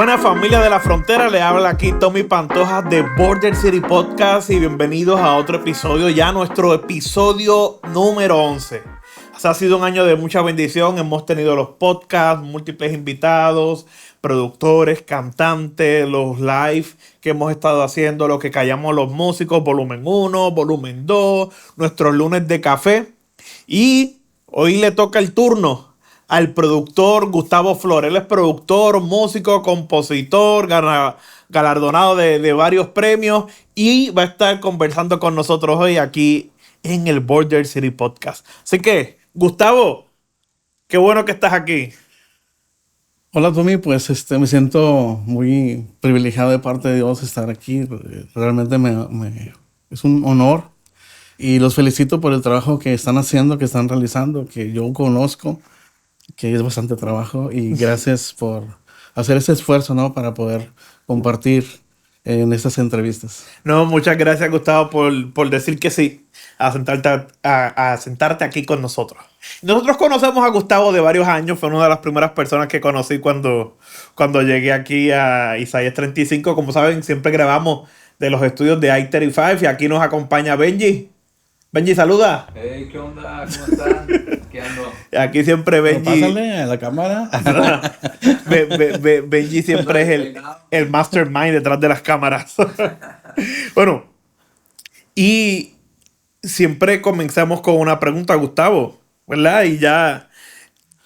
Buena familia de la frontera, le habla aquí Tommy Pantoja de Border City Podcast y bienvenidos a otro episodio, ya nuestro episodio número 11. Ha sido un año de mucha bendición, hemos tenido los podcasts, múltiples invitados, productores, cantantes, los live que hemos estado haciendo, lo que callamos los músicos, volumen 1, volumen 2, nuestros lunes de café. Y hoy le toca el turno al productor Gustavo Flores. Él es productor, músico, compositor, galardonado de varios premios y va a estar conversando con nosotros hoy aquí en el Border City Podcast. Así que, Gustavo, qué bueno que estás aquí. Hola Tommy, pues me siento muy privilegiado de parte de Dios estar aquí. Realmente es un honor y los felicito por el trabajo que están haciendo, que están realizando, que yo conozco, que es bastante trabajo, y gracias por hacer ese esfuerzo, ¿no?, para poder compartir en estas entrevistas. No, muchas gracias, Gustavo, por decir que sí a sentarte aquí con nosotros. Nosotros conocemos a Gustavo de varios años. Fue una de las primeras personas que conocí cuando llegué aquí a Isaías 35. Como saben, siempre grabamos de los estudios de I-35 y aquí nos acompaña Benji. Benji, saluda. Hey, ¿qué onda? ¿Cómo están? ¿Qué ando? Aquí siempre Benji. Pásale a la cámara. Benji siempre es el mastermind detrás de las cámaras. Bueno, y siempre comenzamos con una pregunta, Gustavo, ¿verdad? Y ya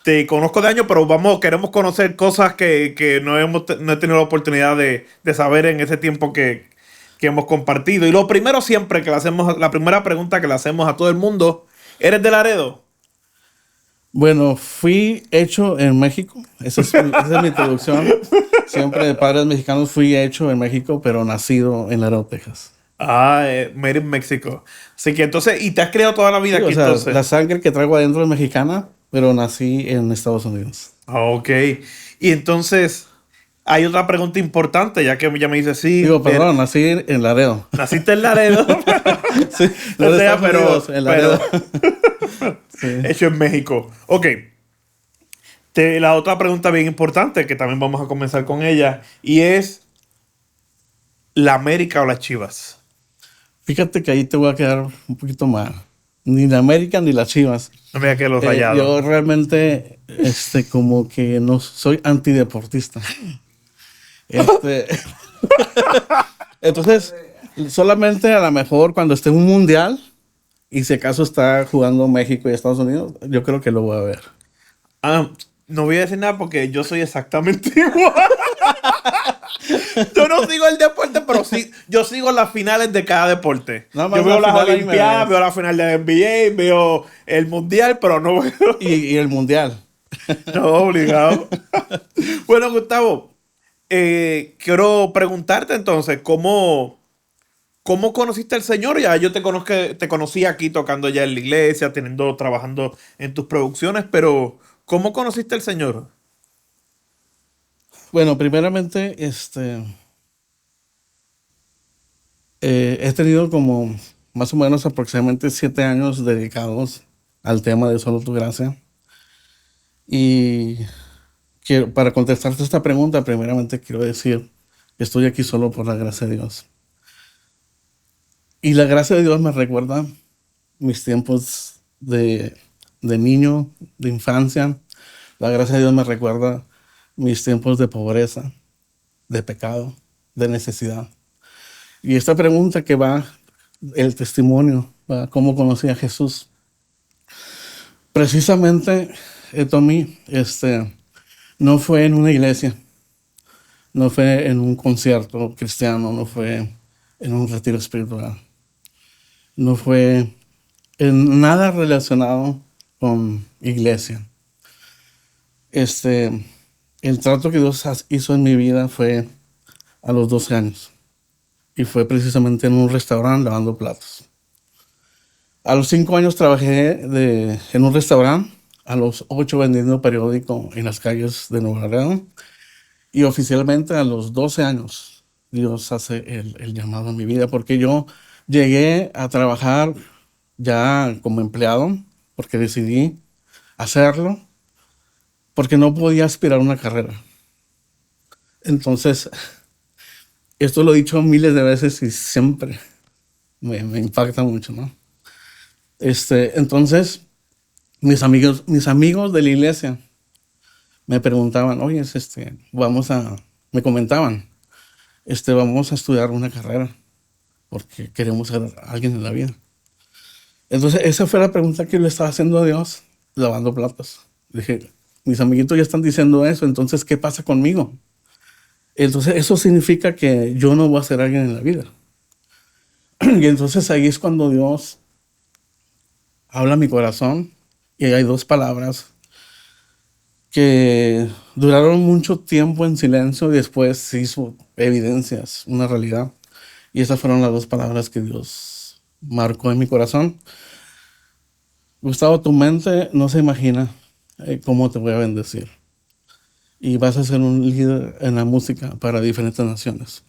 te conozco de años, pero queremos conocer cosas que no he tenido la oportunidad de saber en ese tiempo que hemos compartido. Y lo primero siempre que le hacemos, la primera pregunta que le hacemos a todo el mundo, ¿eres de Laredo? Bueno, fui hecho en México. Esa es mi introducción. Siempre de padres mexicanos, fui hecho en México, pero nacido en Laredo, Texas. Made in Mexico. Así que entonces, ¿y te has criado toda la vida aquí, entonces? La sangre que traigo adentro es mexicana, pero nací en Estados Unidos. Ok. Y entonces, hay otra pregunta importante, ya que ya me dices, sí. Perdón, nací en Laredo. Naciste en Laredo. Sí, o sea, en Laredo. Sí. Hecho en México. Ok. La otra pregunta bien importante, que también vamos a comenzar con ella, y es, ¿la América o las Chivas? Fíjate que ahí te voy a quedar un poquito mal. Ni la América ni las Chivas. No me digas que los Rayados. Yo realmente, como que no soy antideportista. Entonces, solamente a lo mejor cuando esté un mundial, y si acaso está jugando México y Estados Unidos, yo creo que lo voy a ver. No voy a decir nada porque yo soy exactamente igual. Yo no sigo el deporte, pero sí, yo sigo las finales de cada deporte. Yo veo las Olimpiadas, veo la final de la NBA, veo el Mundial, pero no veo... Y el Mundial. No, obligado. Bueno, Gustavo, quiero preguntarte entonces, ¿cómo conociste al Señor? Ya yo te conocí aquí tocando ya en la iglesia, trabajando en tus producciones, pero ¿cómo conociste al Señor? Bueno, primeramente, he tenido como más o menos aproximadamente 7 años dedicados al tema de Solo Tu Gracia. Y para contestarte esta pregunta, primeramente quiero decir que estoy aquí solo por la gracia de Dios. Y la gracia de Dios me recuerda mis tiempos de niño, de infancia. La gracia de Dios me recuerda mis tiempos de pobreza, de pecado, de necesidad. Y esta pregunta que va, el testimonio, ¿va? ¿Cómo conocí a Jesús? Precisamente, Tommy, no fue en una iglesia, no fue en un concierto cristiano, no fue en un retiro espiritual, no fue en nada relacionado con iglesia. El trato que Dios hizo en mi vida fue a los 12 años. Y fue precisamente en un restaurante lavando platos. A los 5 años trabajé en un restaurante. A los 8 vendiendo periódico en las calles de Nuevo Laredo. Y oficialmente a los 12 años Dios hace el llamado a mi vida. Porque yo llegué a trabajar ya como empleado. Porque decidí hacerlo. Porque no podía aspirar a una carrera. Entonces, esto lo he dicho miles de veces y siempre me impacta mucho, ¿no? Entonces, mis amigos de la iglesia me preguntaban, oye, me comentaban, vamos a estudiar una carrera porque queremos ser alguien en la vida. Entonces, esa fue la pregunta que yo le estaba haciendo a Dios, lavando platos. Dije, mis amiguitos ya están diciendo eso, entonces, ¿qué pasa conmigo? Entonces, eso significa que yo no voy a ser alguien en la vida. Y entonces ahí es cuando Dios habla a mi corazón y hay dos palabras que duraron mucho tiempo en silencio y después se hizo evidencias, una realidad. Y esas fueron las dos palabras que Dios marcó en mi corazón. Gustavo, tu mente no se imagina cómo te voy a bendecir. Y vas a ser un líder en la música para diferentes naciones.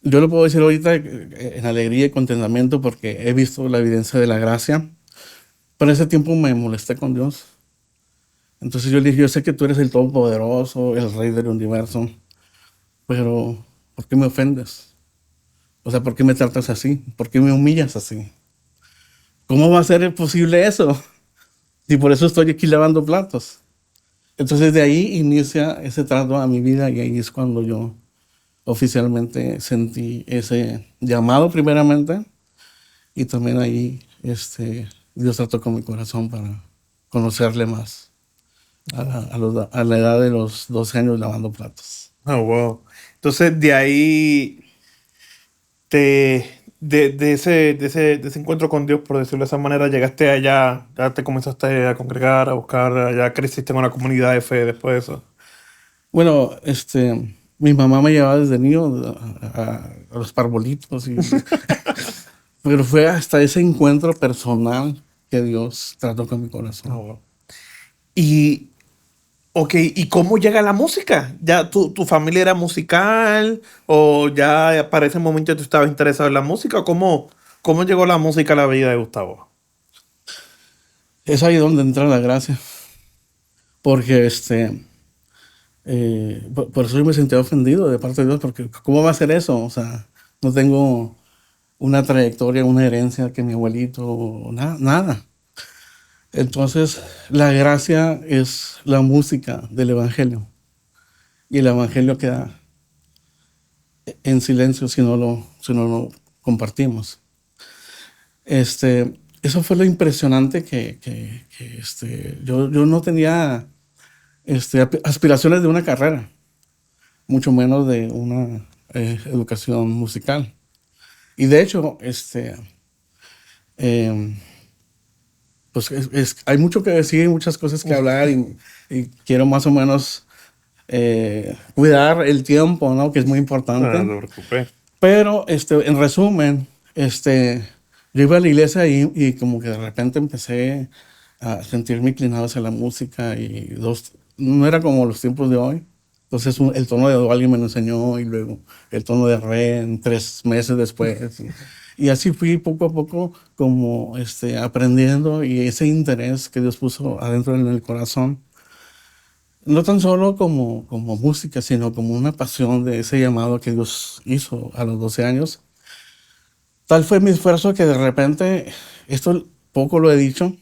Yo lo puedo decir ahorita en alegría y contentamiento porque he visto la evidencia de la gracia. Pero ese tiempo me molesté con Dios. Entonces yo le dije, yo sé que tú eres el Todopoderoso, el Rey del Universo, pero ¿por qué me ofendes? O sea, ¿por qué me tratas así? ¿Por qué me humillas así? ¿Cómo va a ser posible eso? Y por eso estoy aquí lavando platos. Entonces de ahí inicia ese trato a mi vida y ahí es cuando yo oficialmente sentí ese llamado primeramente y también ahí Dios trató con mi corazón para conocerle más a la edad de los 12 años lavando platos. Oh, wow. Entonces, de ahí, de ese encuentro con Dios, por decirlo de esa manera, llegaste allá, ya te comenzaste a congregar, a buscar, ya creciste en una comunidad de fe después de eso. Bueno, mi mamá me llevaba desde niño a los parbolitos, pero fue hasta ese encuentro personal que Dios trató con mi corazón. Oh, wow. Y, ok, ¿y cómo llega la música? ¿Ya tu familia era musical? ¿O ya para ese momento tú estabas interesado en la música? ¿Cómo llegó la música a la vida de Gustavo? Es ahí donde entra la gracia, porque por eso yo me sentía ofendido de parte de Dios, porque ¿cómo va a ser eso? O sea, no tengo una trayectoria, una herencia que mi abuelito, nada. Entonces, la gracia es la música del Evangelio. Y el Evangelio queda en silencio si no lo compartimos. Eso fue lo impresionante que yo no tenía aspiraciones de una carrera, mucho menos de una educación musical. Y de hecho, em, pues hay mucho que decir, muchas cosas que hablar y quiero más o menos cuidar el tiempo, ¿no? Que es muy importante. No te preocupes. Pero, en resumen, yo iba a la iglesia y como que de repente empecé a sentirme inclinado hacia la música y no era como los tiempos de hoy. Entonces el tono de do alguien me lo enseñó y luego el tono de re en 3 meses después. Y así fui poco a poco como aprendiendo y ese interés que Dios puso adentro en el corazón, no tan solo como música, sino como una pasión de ese llamado que Dios hizo a los 12 años. Tal fue mi esfuerzo que de repente, esto poco lo he dicho,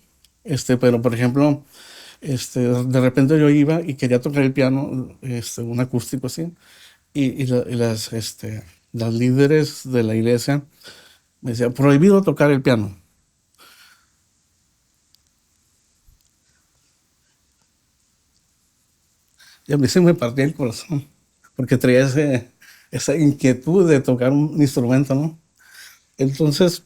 pero por ejemplo, de repente yo iba y quería tocar el piano, un acústico así, las líderes de la iglesia me decían, prohibido tocar el piano. Y a mí se me partía el corazón, porque traía esa inquietud de tocar un instrumento, ¿no? Entonces,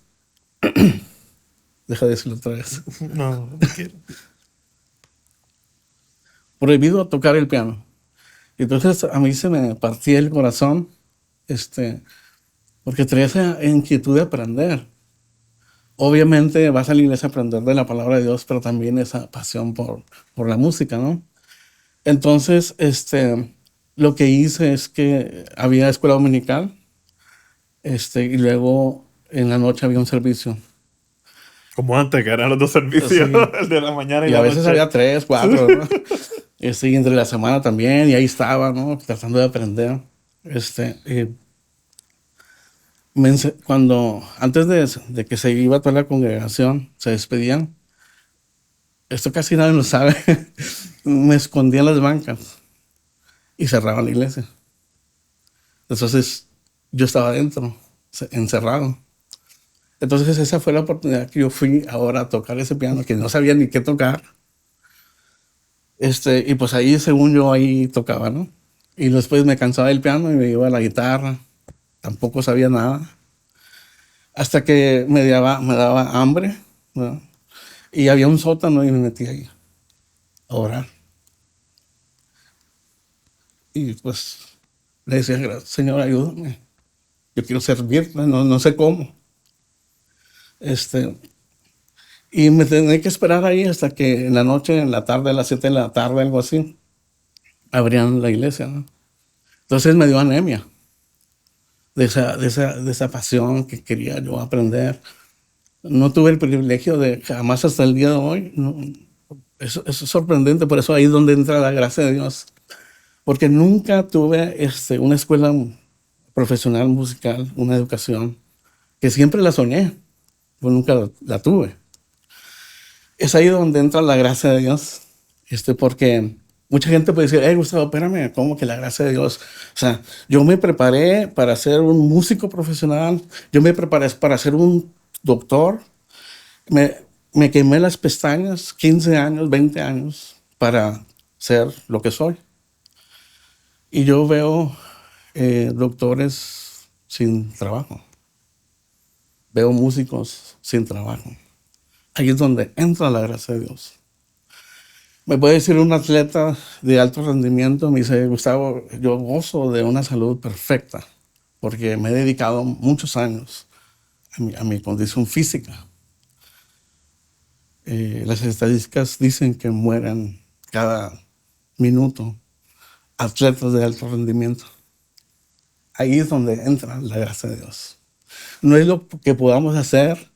deja de decirlo otra vez. No, no quiero. Prohibido tocar el piano. Y entonces a mí se me partía el corazón, porque traía esa inquietud de aprender. Obviamente vas a la iglesia a aprender de la palabra de Dios, pero también esa pasión por la música, ¿no? Entonces, lo que hice es que había escuela dominical, y luego en la noche había un servicio. Como antes, que eran los dos servicios, Sí. el de la mañana y Y la a veces noche. había 3, 4, ¿no? Y entre la semana también, y ahí estaba, ¿no? Tratando de aprender. Antes de que se iba toda la congregación, se despedían. Esto casi nadie lo sabe. Me escondía en las bancas y cerraba la iglesia. Entonces, yo estaba adentro, encerrado. Entonces, esa fue la oportunidad que yo fui ahora a tocar ese piano, que no sabía ni qué tocar. Y pues ahí, según yo, ahí tocaba, ¿no? Y después me cansaba del piano y me iba a la guitarra. Tampoco sabía nada. Hasta que me daba hambre, ¿no? Y había un sótano y me metí ahí a orar. Y pues le decía, Señor, ayúdame. Yo quiero servir, no sé cómo. Y me tenía que esperar ahí hasta que en la noche, en la tarde, a las 7 de la tarde, algo así, abrían la iglesia, ¿no? Entonces me dio anemia de esa pasión que quería yo aprender. No tuve el privilegio de jamás hasta el día de hoy. No, eso es sorprendente, por eso ahí es donde entra la gracia de Dios. Porque nunca tuve una escuela profesional musical, una educación, que siempre la soñé, pero nunca la tuve. Es ahí donde entra la gracia de Dios, porque mucha gente puede decir, Gustavo, espérame, ¿cómo que la gracia de Dios? O sea, yo me preparé para ser un músico profesional, yo me preparé para ser un doctor, me quemé las pestañas 15 años, 20 años para ser lo que soy. Y yo veo doctores sin trabajo, veo músicos sin trabajo. Ahí es donde entra la gracia de Dios. Me puede decir un atleta de alto rendimiento, me dice, Gustavo, yo gozo de una salud perfecta porque me he dedicado muchos años a mi condición física. Las estadísticas dicen que mueren cada minuto atletas de alto rendimiento. Ahí es donde entra la gracia de Dios. No es lo que podamos hacer,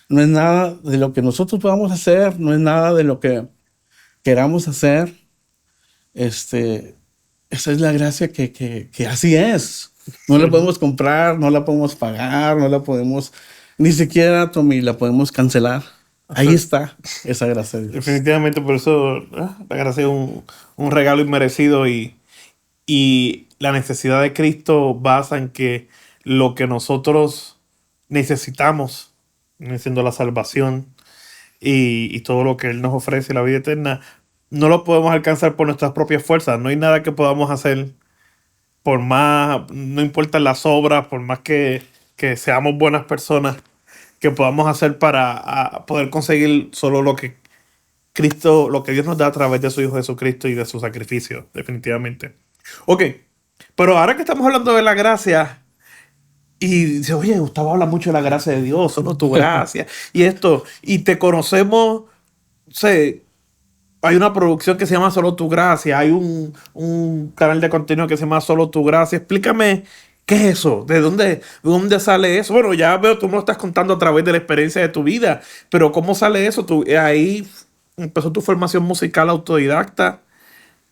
no es nada de lo que nosotros podamos hacer, no es nada de lo que queramos hacer. Esa es la gracia que así es. No la podemos comprar, no la podemos pagar, no la podemos, ni siquiera, Tommy, la podemos cancelar. Ahí está esa gracia de Dios. Definitivamente, por eso la gracia es un regalo inmerecido y la necesidad de Cristo basa en que lo que nosotros necesitamos, siendo la salvación y todo lo que Él nos ofrece, la vida eterna, no lo podemos alcanzar por nuestras propias fuerzas. No hay nada que podamos hacer por más, no importan las obras, por más que seamos buenas personas, que podamos hacer para poder conseguir solo lo que Cristo, lo que Dios nos da a través de su Hijo Jesucristo y de su sacrificio, definitivamente. Ok, pero ahora que estamos hablando de la gracia, y dice, oye, Gustavo habla mucho de la gracia de Dios, solo tu gracia, y esto, y te conocemos, sé, hay una producción que se llama Solo tu gracia, hay un canal de contenido que se llama Solo tu gracia. Explícame, ¿qué es eso? ¿De dónde sale eso? Bueno, ya veo, tú me lo estás contando a través de la experiencia de tu vida, pero ¿cómo sale eso? Ahí empezó tu formación musical autodidacta.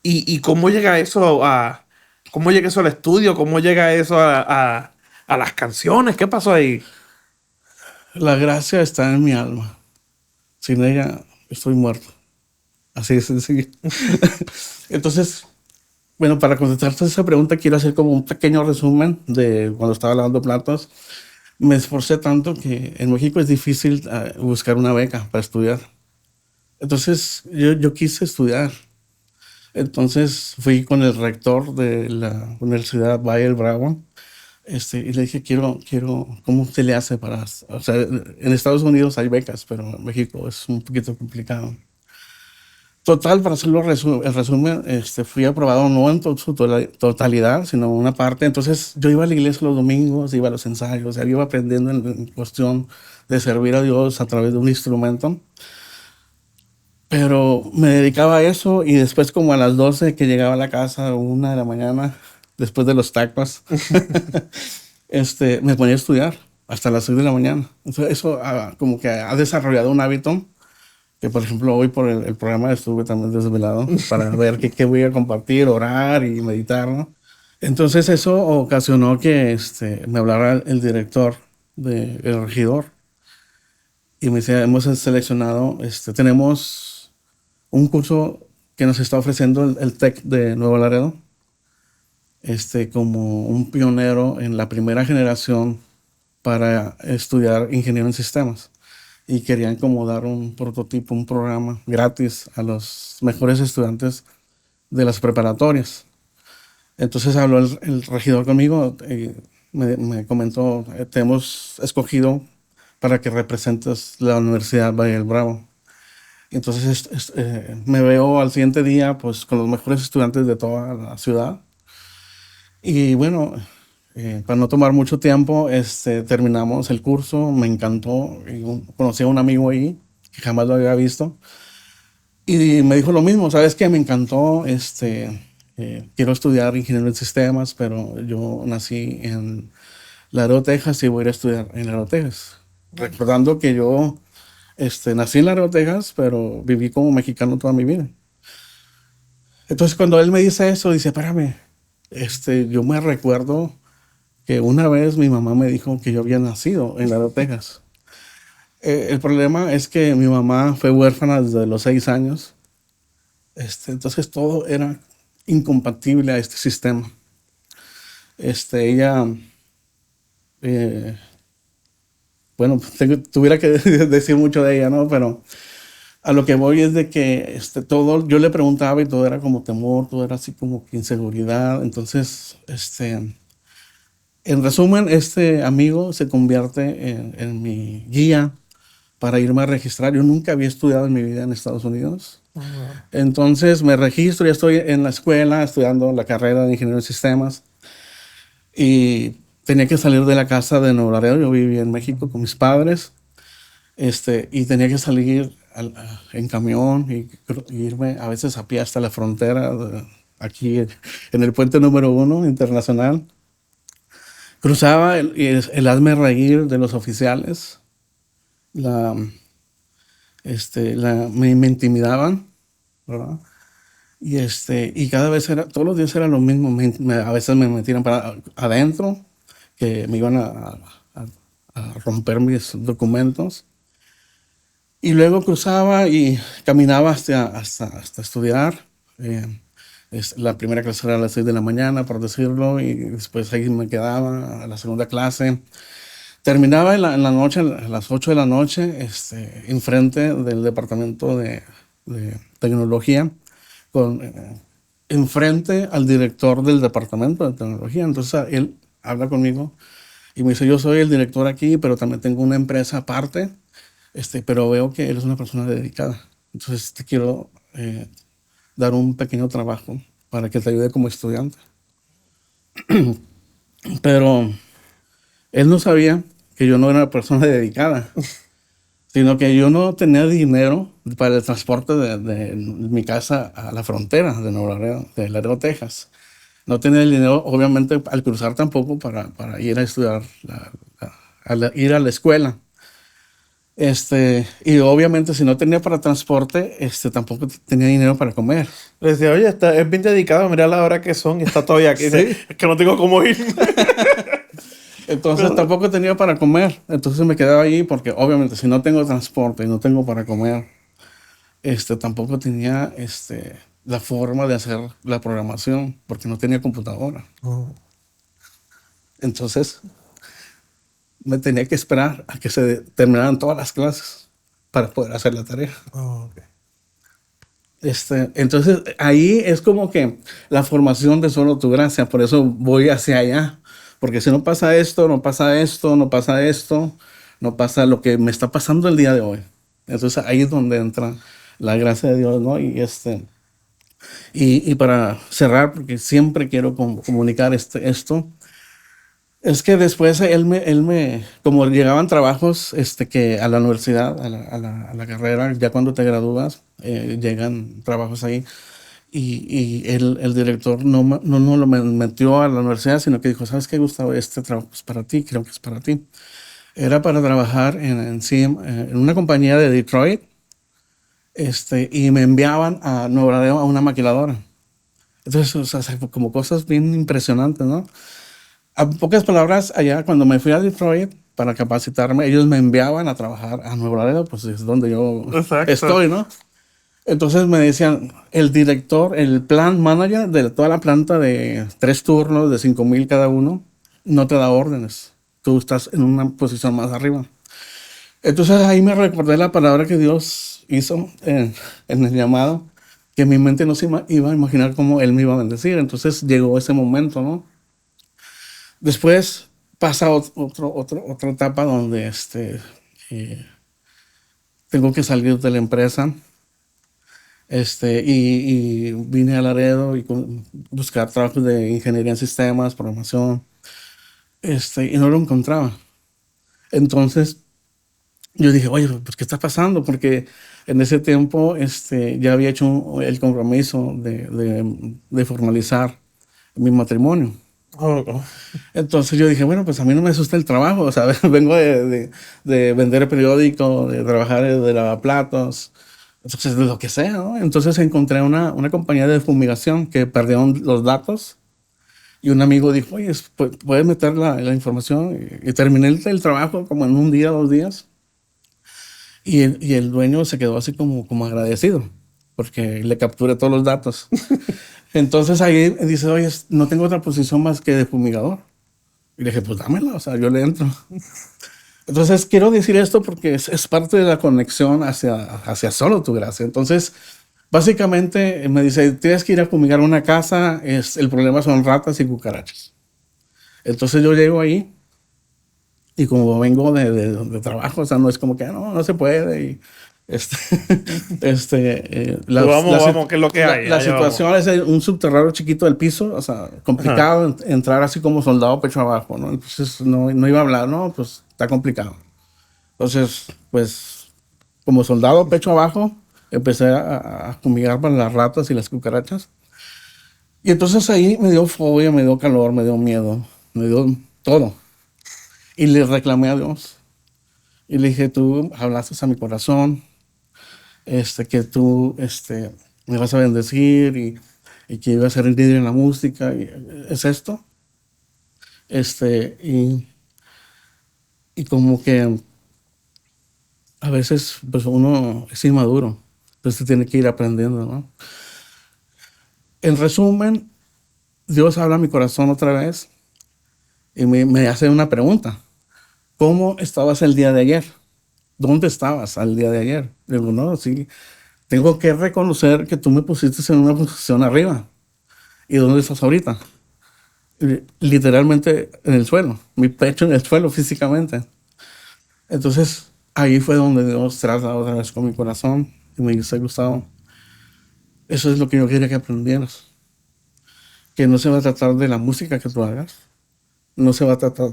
¿Y cómo llega eso cómo llega eso al estudio? ¿Cómo llega eso a las canciones? ¿Qué pasó ahí? La gracia está en mi alma. Sin ella estoy muerto. Así de sencillo. Entonces, bueno, para contestarte esa pregunta, quiero hacer como un pequeño resumen de cuando estaba lavando platos. Me esforcé tanto que en México es difícil buscar una beca para estudiar. Entonces, yo quise estudiar. Entonces, fui con el rector de la Universidad Valle del Bravo y le dije, quiero, ¿cómo se le hace para...? O sea, en Estados Unidos hay becas, pero en México es un poquito complicado. Total, para hacerlo el resumen, fui aprobado no en su totalidad, sino una parte. Entonces, yo iba a la iglesia los domingos, iba a los ensayos, iba aprendiendo en cuestión de servir a Dios a través de un instrumento. Pero me dedicaba a eso y después como a las 12 que llegaba a la casa, 1 de la mañana, después de los tacos, me ponía a estudiar hasta las 6 de la mañana. Entonces, eso como que ha desarrollado un hábito Que por ejemplo hoy por el programa estuve también desvelado para ver qué voy a compartir, orar y meditar, ¿no? Entonces eso ocasionó que me hablara el director del regidor y me decía, hemos seleccionado, tenemos un curso que nos está ofreciendo el TEC de Nuevo Laredo, como un pionero en la primera generación para estudiar ingeniero en sistemas. Y querían como dar un prototipo, un programa gratis a los mejores estudiantes de las preparatorias. Entonces habló el regidor conmigo y me comentó, te hemos escogido para que representes la Universidad Valle del Bravo. Entonces me veo al siguiente día pues con los mejores estudiantes de toda la ciudad. Y bueno, para no tomar mucho tiempo, terminamos el curso, me encantó. Y conocí a un amigo ahí que jamás lo había visto. Y me dijo lo mismo, ¿sabes qué? Me encantó, quiero estudiar ingeniero en sistemas, pero yo nací en Laredo, Texas y voy a ir a estudiar en Laredo, Texas. Recordando que yo nací en Laredo, Texas, pero viví como mexicano toda mi vida. Entonces cuando él me dice eso, dice, espérame, yo me recuerdo que una vez mi mamá me dijo que yo había nacido en Laredo, Texas. El problema es que mi mamá fue huérfana desde los 6 años. Entonces todo era incompatible a este sistema. Ella, bueno, tuviera que decir mucho de ella, ¿no? Pero a lo que voy es de que todo, yo le preguntaba y todo era como temor, todo era así como que inseguridad. Entonces, en resumen, este amigo se convierte en mi guía para irme a registrar. Yo nunca había estudiado en mi vida en Estados Unidos. Entonces me registro, ya estoy en la escuela estudiando la carrera de ingeniero en sistemas y tenía que salir de la casa de Nuevo Laredo. Yo vivía en México con mis padres y tenía que salir en camión y irme a veces a pie hasta la frontera aquí en el puente número 1 internacional. Cruzaba el hazme reír de los oficiales. Me intimidaban, ¿verdad? Y cada vez todos los días era lo mismo. A veces me metían para adentro, que me iban a romper mis documentos. Y luego cruzaba y caminaba hasta estudiar. La primera clase era a las 6 de la mañana, por decirlo, y después ahí me quedaba a la segunda clase. Terminaba en la noche, a las 8 de la noche, enfrente del departamento de tecnología, enfrente al director del departamento de tecnología. Entonces él habla conmigo y me dice, yo soy el director aquí, pero también tengo una empresa aparte, pero veo que él es una persona dedicada. Entonces te quiero dar un pequeño trabajo para que te ayude como estudiante. Pero él no sabía que yo no era una persona dedicada, sino que yo no tenía dinero para el transporte de mi casa a la frontera de Nuevo Laredo, de Laredo, Texas. No tenía el dinero, obviamente, al cruzar tampoco para ir a estudiar, ir a la escuela. Y obviamente si no tenía para transporte, tampoco tenía dinero para comer. Le decía, oye, es bien dedicado, mira la hora que son y está todavía aquí. Sí. Es que no tengo cómo ir. Entonces tampoco tenía para comer. Entonces me quedaba ahí porque obviamente si no tengo transporte y no tengo para comer, tampoco tenía la forma de hacer la programación porque no tenía computadora. Entonces me tenía que esperar a que se terminaran todas las clases para poder hacer la tarea. Okay. Entonces ahí es como que la formación de solo tu gracia, por eso voy hacia allá, porque si no pasa esto, no pasa esto, no pasa esto, no pasa lo que me está pasando el día de hoy. Entonces ahí es donde entra la gracia de Dios, ¿no? Y para cerrar, porque siempre quiero comunicar esto, es que después como llegaban trabajos que a la universidad, a la carrera, ya cuando te gradúas, llegan trabajos ahí. Y el director no lo metió a la universidad, sino que dijo, ¿sabes qué, Gustavo? Este trabajo es para ti, creo que es para ti. Era para trabajar en una compañía de Detroit, y me enviaban a Nuevo Laredo a una maquiladora. Entonces, o sea, como cosas bien impresionantes, ¿no? A pocas palabras, allá cuando me fui a Detroit para capacitarme, ellos me enviaban a trabajar a Nuevo Laredo, pues es donde yo Exacto. estoy, ¿no? Entonces me decían, el director, el plant manager de toda la planta de 3 turnos de 5,000 cada uno, no te da órdenes. Tú estás en una posición más arriba. Entonces ahí me recordé la palabra que Dios hizo en el llamado, que mi mente no se iba a imaginar cómo Él me iba a bendecir. Entonces llegó ese momento, ¿no? Después pasa otra etapa donde eh, tengo que salir de la empresa. Y vine a Laredo y buscar trabajos de ingeniería en sistemas, programación, y no lo encontraba. Entonces yo dije, oye, pues, ¿qué está pasando? Porque en ese tiempo ya había hecho el compromiso de formalizar mi matrimonio. Oh, oh. Entonces yo dije, bueno, pues a mí no me asusta el trabajo, o sea, vengo de vender el periódico, de trabajar de lavaplatos, entonces de lo que sea, ¿no? Entonces encontré una compañía de fumigación que perdieron los datos y un amigo dijo, oye, ¿puedes meter la información? Y terminé el trabajo como en un día, 2 días, y el dueño se quedó así como agradecido porque le capturé todos los datos. Entonces ahí dice, oye, no tengo otra posición más que de fumigador. Y le dije, pues dámela, o sea, yo le entro. Entonces quiero decir esto porque es parte de la conexión hacia solo tu gracia. Entonces, básicamente me dice, tienes que ir a fumigar una casa, el problema son ratas y cucarachas. Entonces yo llego ahí y como vengo de trabajo, o sea, no es como que no se puede. Y, Vamos, ¿qué es lo que hay? la Allá vamos. situación es un subterráneo chiquito del piso, o sea, complicado entrar así como soldado pecho abajo, ¿no? Entonces no iba a hablar, no, pues está complicado. Entonces, pues, como soldado pecho abajo, empecé a fumigar para las ratas y las cucarachas. Y entonces ahí me dio fobia, me dio calor, me dio miedo, me dio todo. Y le reclamé a Dios. Y le dije, tú hablaste a mi corazón, que tú me vas a bendecir y que iba a ser el líder en la música. Y, ¿es esto? Y como que a veces pues uno es inmaduro, entonces tiene que ir aprendiendo, ¿no? En resumen, Dios habla a mi corazón otra vez y me hace una pregunta. ¿Cómo estabas el día de ayer? ¿Dónde estabas al día de ayer? Digo, no, sí, tengo que reconocer que tú me pusiste en una posición arriba. ¿Y dónde estás ahorita? Literalmente en el suelo, mi pecho en el suelo físicamente. Entonces ahí fue donde Dios trata otra vez con mi corazón y me dice, Gustavo, eso es lo que yo quería que aprendieras. Que no se va a tratar de la música que tú hagas, no se va a tratar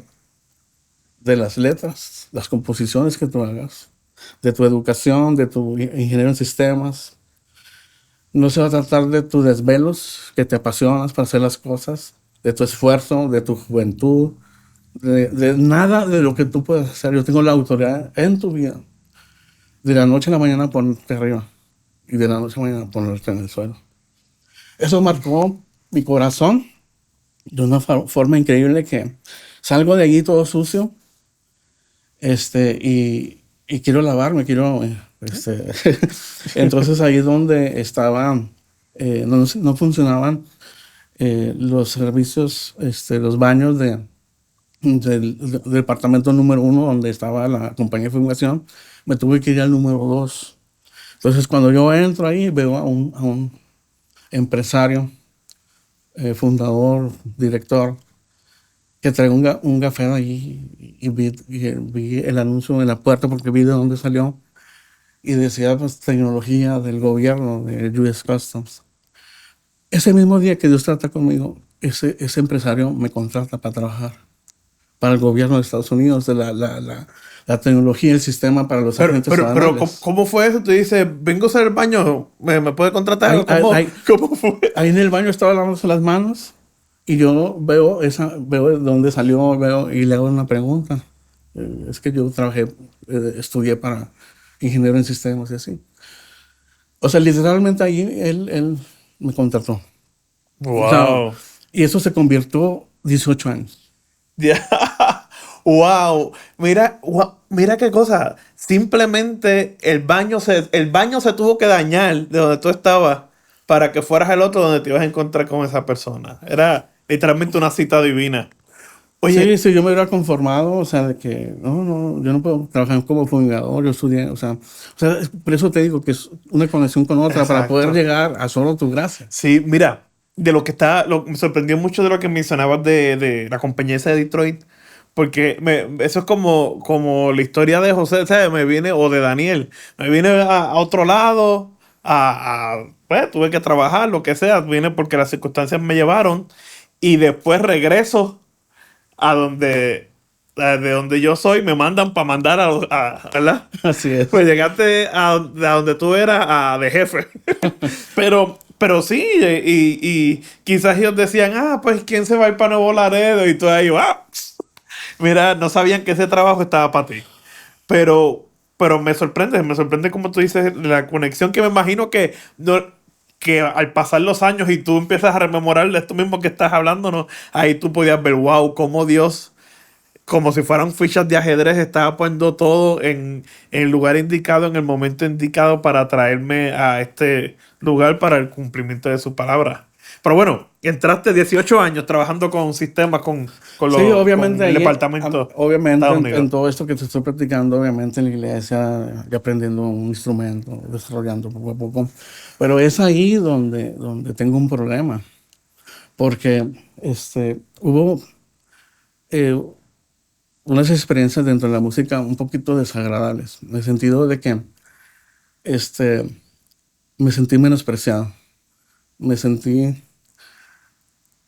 de las letras, las composiciones que tú hagas, de tu educación, de tu ingeniero en sistemas. No se va a tratar de tus desvelos que te apasionas para hacer las cosas, de tu esfuerzo, de tu juventud, de nada de lo que tú puedes hacer. Yo tengo la autoridad en tu vida de la noche a la mañana ponerte arriba y de la noche a la mañana ponerte en el suelo. Eso marcó mi corazón de una forma increíble que salgo de allí todo sucio y quiero lavarme, entonces ahí es donde estaba, no funcionaban los servicios, los baños del departamento número 1 donde estaba la compañía de fumigación. Me tuve que ir al número 2. Entonces cuando yo entro ahí veo a un empresario, fundador, director, que trae un café ahí y vi el anuncio en la puerta porque vi de dónde salió y decía pues tecnología del gobierno de US Customs. Ese mismo día que Dios trata conmigo, ese empresario me contrata para trabajar para el gobierno de Estados Unidos, de la tecnología, el sistema para los agentes Pero, aduanales. ¿cómo fue eso? Tú dices, vengo a usar el baño, ¿me puede contratar? ¿Cómo fue? Ahí en el baño estaba lavándose las manos y yo veo de dónde salió, y le hago una pregunta. Es que yo estudié para ingeniero en sistemas y así. O sea, literalmente ahí él me contrató. Wow. O sea, y eso se convirtió 18 años. Ya. Wow. Mira, mira qué cosa. Simplemente el baño se tuvo que dañar de donde tú estabas para que fueras al otro donde te ibas a encontrar con esa persona. Era literalmente una cita divina. Sí, Oye, sí, yo me hubiera conformado, o sea, de que no, yo no puedo trabajar como fumigador, yo estudié, por eso te digo que es una conexión con otra para poder exacto. llegar a solo tu gracia. Sí, mira, de lo que está, me sorprendió mucho de lo que mencionabas de la compañía esa de Detroit, porque eso es como la historia de José, ¿sabes? O de Daniel, me vine a otro lado, pues tuve que trabajar, lo que sea, vine porque las circunstancias me llevaron, y después regreso a de donde yo soy, me mandan para mandar ¿verdad? Así es. Pues llegaste a donde tú eras de jefe. Pero sí, y quizás ellos decían, pues ¿quién se va a ir para Nuevo Laredo? Y tú ahí, mira, no sabían que ese trabajo estaba para ti. Pero me sorprende como tú dices, la conexión que me imagino que al pasar los años y tú empiezas a rememorar de esto mismo que estás hablando, ¿no? Ahí tú podías ver, wow, cómo Dios como si fueran fichas de ajedrez, estaba poniendo todo en el lugar indicado, en el momento indicado para traerme a este lugar para el cumplimiento de su palabra. Pero bueno, entraste 18 años trabajando con sistemas, Sí, con obviamente el ahí, departamento de obviamente Estados en Unidos. todo esto que te estoy practicando, obviamente en la iglesia, y aprendiendo un instrumento, desarrollando poco a poco. Pero es ahí donde tengo un problema, porque hubo eh, unas experiencias dentro de la música un poquito desagradables, en el sentido de que este, me sentí menospreciado, me sentí.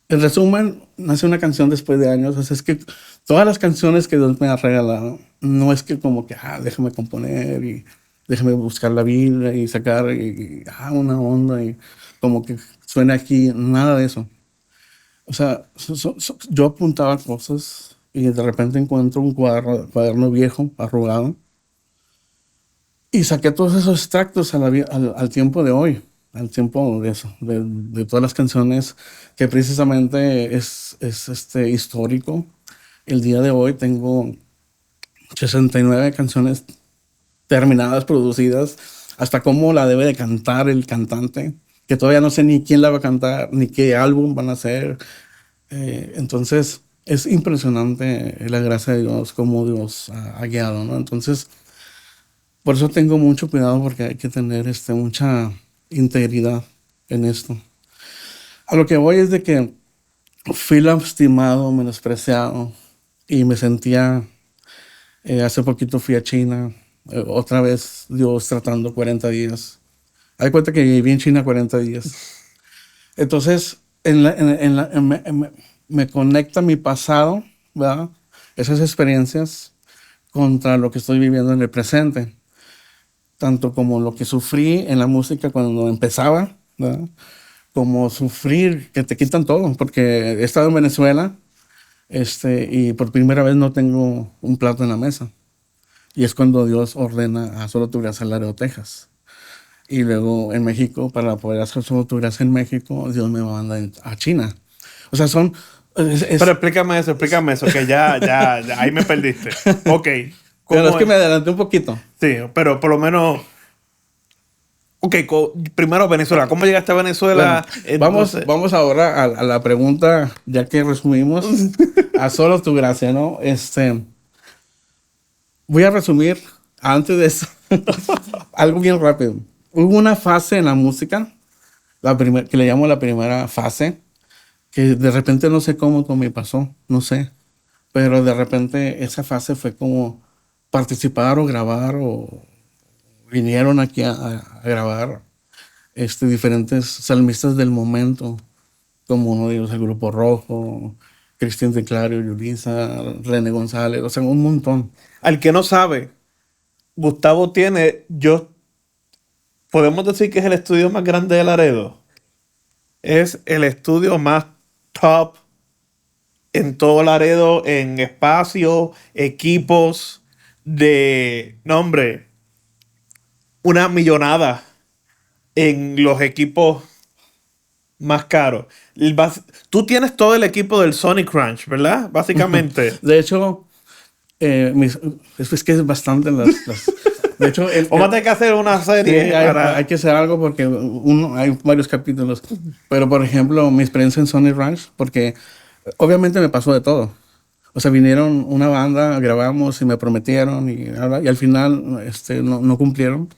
En resumen, nace una canción después de años. O sea, es que todas las canciones que Dios me ha regalado, no es que como que, déjame componer y déjame buscar la Biblia y sacar una onda y como que suena aquí, nada de eso. O sea, yo apuntaba cosas y de repente encuentro un cuaderno viejo, arrugado, y saqué todos esos extractos al tiempo de hoy, al tiempo de eso, de todas las canciones que precisamente es histórico. El día de hoy tengo 69 canciones terminadas, producidas, hasta cómo la debe de cantar el cantante, que todavía no sé ni quién la va a cantar, ni qué álbum van a hacer. Entonces, es impresionante la gracia de Dios, cómo Dios ha guiado, ¿no? Entonces, por eso tengo mucho cuidado porque hay que tener mucha integridad en esto. A lo que voy es de que fui lastimado, menospreciado y me sentía, hace poquito fui a China, otra vez Dios tratando 40 días. Hay cuenta que viví en China 40 días. Entonces, me conecta mi pasado, ¿verdad? Esas experiencias contra lo que estoy viviendo en el presente. Tanto como lo que sufrí en la música cuando empezaba, ¿verdad? Como sufrir que te quitan todo, porque he estado en Venezuela y por primera vez no tengo un plato en la mesa. Y es cuando Dios ordena a Solo Tu Gracia en Laredo, Texas. Y luego en México, para poder hacer Solo Tu Gracia en México, Dios me manda a China. O sea, son... Pero explícame eso, que ya, ahí me perdiste. Ok, Pero es ¿cómo que es? me adelanté un poquito. Sí, pero por lo menos, ok, primero Venezuela, ¿cómo llegaste a Bueno, Venezuela? Entonces, vamos ahora a la pregunta, ya que resumimos, a Solo Tu Gracia, ¿no? Voy a resumir antes de eso algo bien rápido. Hubo una fase en la música, que le llamo la primera fase, que de repente no sé cómo me pasó, no sé, pero de repente esa fase fue como participar o grabar o vinieron aquí a grabar diferentes salmistas del momento, como uno de ellos, el Grupo Rojo, Cristian Teclario, Yulisa, René González, o sea, un montón. al que no sabe, Gustavo podemos decir que es el estudio más grande de Laredo. Es el estudio más top en todo Laredo, en espacio, equipos no hombre, una millonada. en los equipos más caros. Tú tienes todo el equipo del Sonic Ranch, ¿verdad? Básicamente. De hecho, es que es bastante de hecho, Vamos a tener que hacer una serie sí, para... hay que hacer algo porque hay varios capítulos. Pero, por ejemplo, mi experiencia en Sony Ranch, porque obviamente me pasó de todo. O sea, vinieron una banda, grabamos y me prometieron y al final no cumplieron.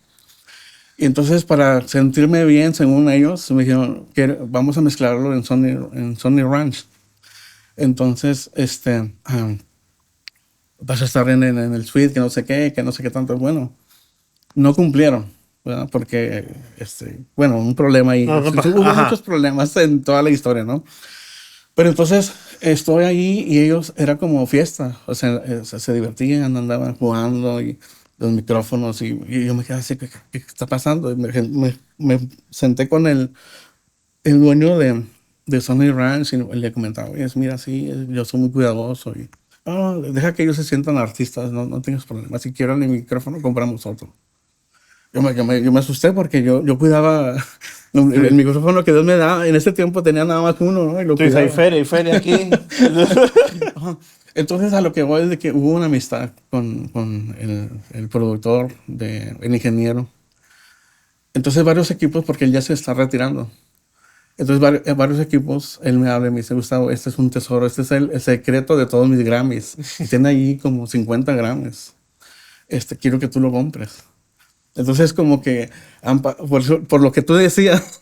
Y entonces, para sentirme bien, según ellos, me dijeron que vamos a mezclarlo en Sony Ranch. Entonces, vas a estar en el suite, que no sé qué tanto. Bueno, no cumplieron, ¿verdad? Porque, bueno, un problema ahí. No, Hubo ajá. muchos problemas en toda la historia, ¿no? Pero entonces estoy ahí y ellos, era como fiesta. O sea, se divertían, andaban jugando y los micrófonos y yo me quedé así, ¿qué está pasando? Y me senté con el dueño de Sony Ranch y le comentaba, oye, mira, sí, yo soy muy cuidadoso y deja que ellos se sientan artistas, no tengas problemas. Si quieren el micrófono, compramos otro. Yo me asusté porque yo cuidaba el micrófono que Dios me da. En ese tiempo tenía nada más uno, ¿no? Y lo Tú dices, cuidaba. hay feria aquí. Ajá. Entonces, a lo que voy es de que hubo una amistad con el productor, el ingeniero. Entonces, varios equipos, porque él ya se está retirando. Entonces, varios equipos, él me habla y me dice, Gustavo, este es un tesoro, este es el secreto de todos mis Grammys. Tiene ahí como 50 Grammys. Quiero que tú lo compres. Entonces, como que, por lo que tú decías,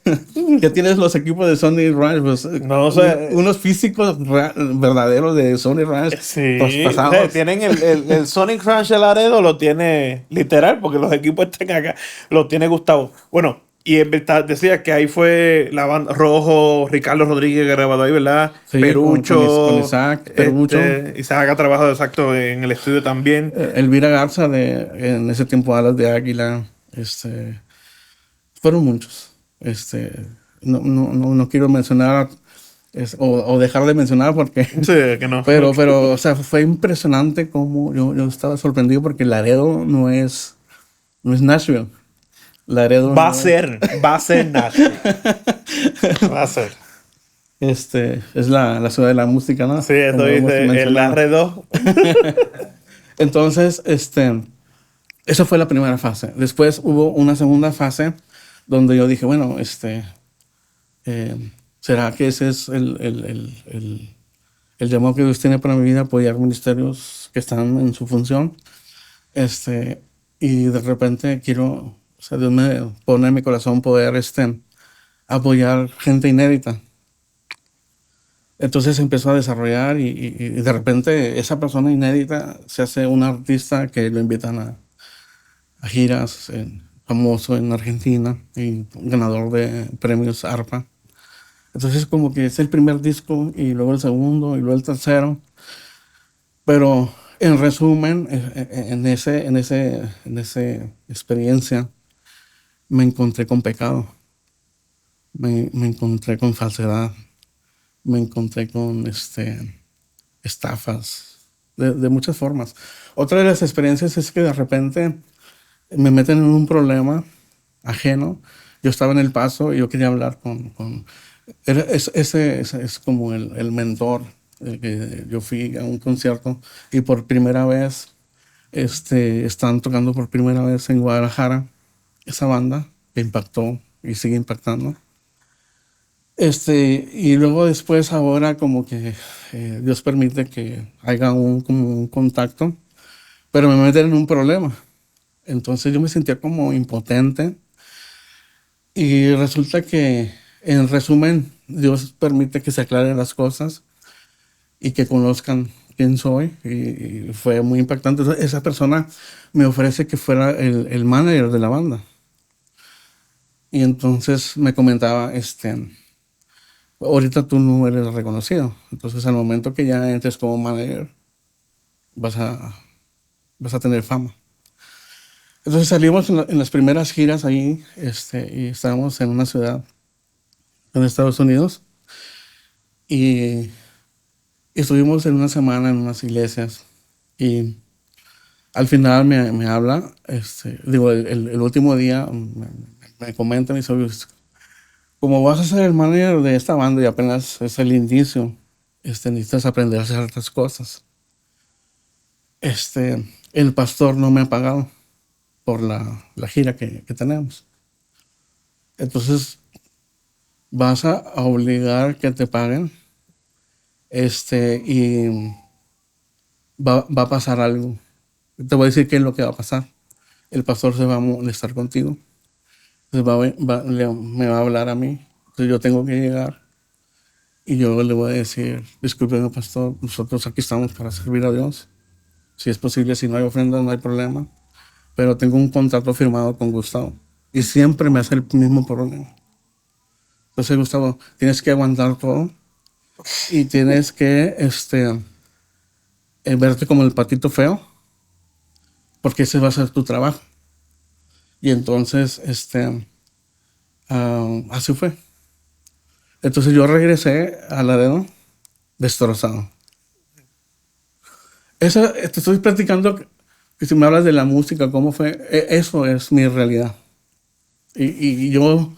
que tienes los equipos de Sony Ranch, pues, No sé. unos físicos verdaderos de Sony Ranch, Sí, pasados. tienen el Sonic Ranch de Laredo, lo tiene literal, porque los equipos están acá, lo tiene Gustavo. Bueno, y en verdad decía que ahí fue la banda Rojo, Ricardo Rodríguez que grabado ahí, ¿verdad? Sí, Perucho, con Isaac, Perucho. Isaac ha trabajado exacto en el estudio también. Elvira Garza, en ese tiempo Alas de Águila, fueron muchos. No quiero mencionar o dejar de mencionar porque... Sí, que no. Pero, o sea, fue impresionante como yo estaba sorprendido porque Laredo no es Nashville. Laredo Va a no es- ser Nashville. Va a ser. es la ciudad de la música, ¿no? Sí, esto Como hemos dice el mencionado. Laredo. Entonces, esa fue la primera fase. Después hubo una segunda fase donde yo dije, bueno, ¿será que ese es el llamado que Dios tiene para mi vida, apoyar ministerios que están en su función? Y de repente quiero, o sea, Dios me pone en mi corazón poder apoyar gente inédita. Entonces empezó a desarrollar y de repente esa persona inédita se hace un artista que lo invitan a giras, famoso en Argentina y ganador de premios ARPA. Entonces como que es el primer disco y luego el segundo y luego el tercero. Pero en resumen, en esa experiencia me encontré con pecado, me encontré con falsedad, me encontré con estafas de muchas formas. Otra de las experiencias es que de repente me meten en un problema ajeno. Yo estaba en El Paso y yo quería hablar ese es como el mentor. Que yo fui a un concierto y por primera vez están tocando por primera vez en Guadalajara esa banda que impactó y sigue impactando. Y luego después ahora como que Dios permite que haya como un contacto, pero me meten en un problema. Entonces yo me sentía como impotente y resulta que, en resumen, Dios permite que se aclaren las cosas y que conozcan quién soy y fue muy impactante. Entonces, esa persona me ofrece que fuera el manager de la banda. Y entonces me comentaba, ahorita tú no eres reconocido. Entonces al momento que ya entres como manager, vas a tener fama. Entonces salimos en las primeras giras ahí, y estábamos en una ciudad en Estados Unidos y estuvimos en una semana en unas iglesias y al final me habla, digo, el último día me comentan mis amigos, como vas a ser el manager de esta banda y apenas es el inicio, necesitas aprender a hacer otras cosas. El pastor no me ha pagado por la gira que tenemos. Entonces, vas a obligar que te paguen, y va a pasar algo. Te voy a decir qué es lo que va a pasar. El pastor se va a molestar contigo. Entonces me va a hablar a mí. Entonces yo tengo que llegar y yo le voy a decir, discúlpeme, pastor, nosotros aquí estamos para servir a Dios. Si es posible, si no hay ofrendas, no hay problema. Pero tengo un contrato firmado con Gustavo. Y siempre me hace el mismo problema. Entonces, Gustavo, tienes que aguantar todo. Y tienes que verte como el patito feo. Porque ese va a ser tu trabajo. Y entonces, así fue. Entonces yo regresé a Laredo destrozado. Eso, te estoy platicando que si me hablas de la música, cómo fue, eso es mi realidad. Y yo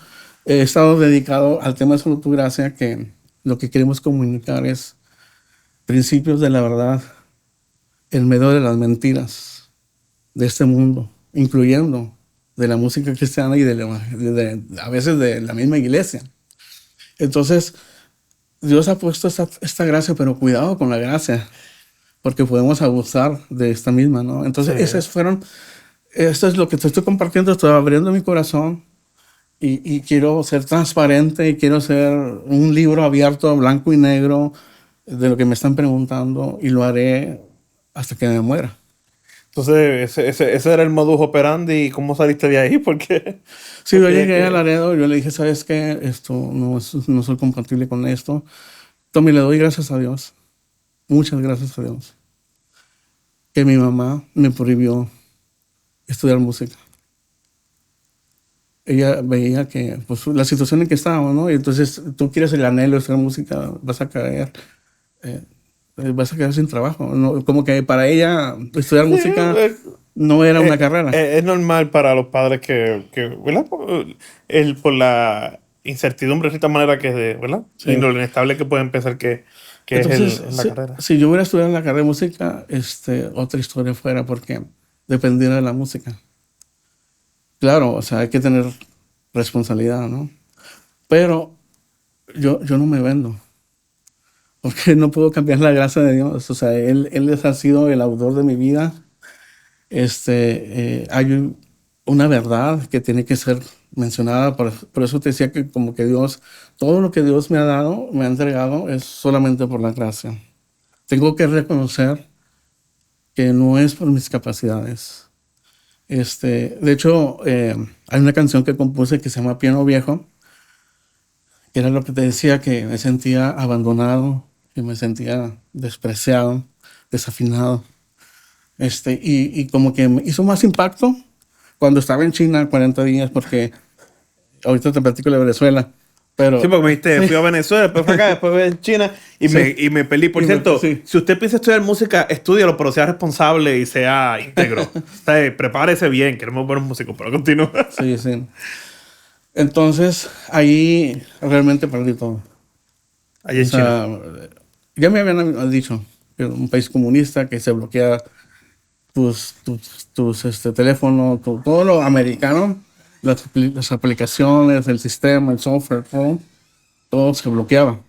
he estado dedicado al tema de Solo Tu Gracia, que lo que queremos comunicar es principios de la verdad en medio de las mentiras de este mundo, incluyendo de la música cristiana y a veces de la misma iglesia. Entonces, Dios ha puesto esta gracia, pero cuidado con la gracia, porque podemos abusar de esta misma, ¿no? Entonces, esto es lo que te estoy compartiendo, estoy abriendo mi corazón y quiero ser transparente y quiero ser un libro abierto, blanco y negro, de lo que me están preguntando, y lo haré hasta que me muera. Entonces, ese era el modus operandi. ¿Y cómo saliste de ahí? Porque sí, yo llegué a Laredo, yo le dije, ¿sabes qué? Esto no soy compatible con esto. Tommy, le doy gracias a Dios. Muchas gracias a Dios. Que mi mamá me prohibió estudiar música. Ella veía que, pues, la situación en que estábamos, ¿no? Y entonces, tú quieres el anhelo de estudiar música, vas a caer sin trabajo, ¿no? Como que para ella estudiar música no era una carrera. Es normal para los padres ¿verdad? Por la incertidumbre de cierta manera ¿verdad? Sí. Y lo inestable que pueden pensar que entonces, es la carrera. Si yo hubiera estudiado en la carrera de música, otra historia fuera, porque dependiera de la música. Claro, o sea, hay que tener responsabilidad, ¿no? Pero yo no me vendo. Porque no puedo cambiar la gracia de Dios. O sea, Él ha sido el autor de mi vida. Hay una verdad que tiene que ser mencionada. Por eso te decía que como que Dios, todo lo que Dios me ha dado, me ha entregado, es solamente por la gracia. Tengo que reconocer que no es por mis capacidades. De hecho, hay una canción que compuse que se llama Piano Viejo, que era lo que te decía, que me sentía abandonado, que me sentía despreciado, desafinado. Y como que me hizo más impacto cuando estaba en China 40 días, porque ahorita te platico de Venezuela. Pero, sí, porque me dijiste, sí. fui a Venezuela, después fui acá, después fui a China y me perdí. Por cierto, si usted piensa estudiar música, estúdialo, pero sea responsable y sea íntegro. O sea, prepárese bien, queremos buenos músicos, pero continúa. Sí, sí. Entonces, ahí realmente perdí todo. Allí en China. Ya me habían dicho que un país comunista que se bloquea tus teléfonos, todo lo americano, las aplicaciones, el sistema, el software, todo se bloqueaba.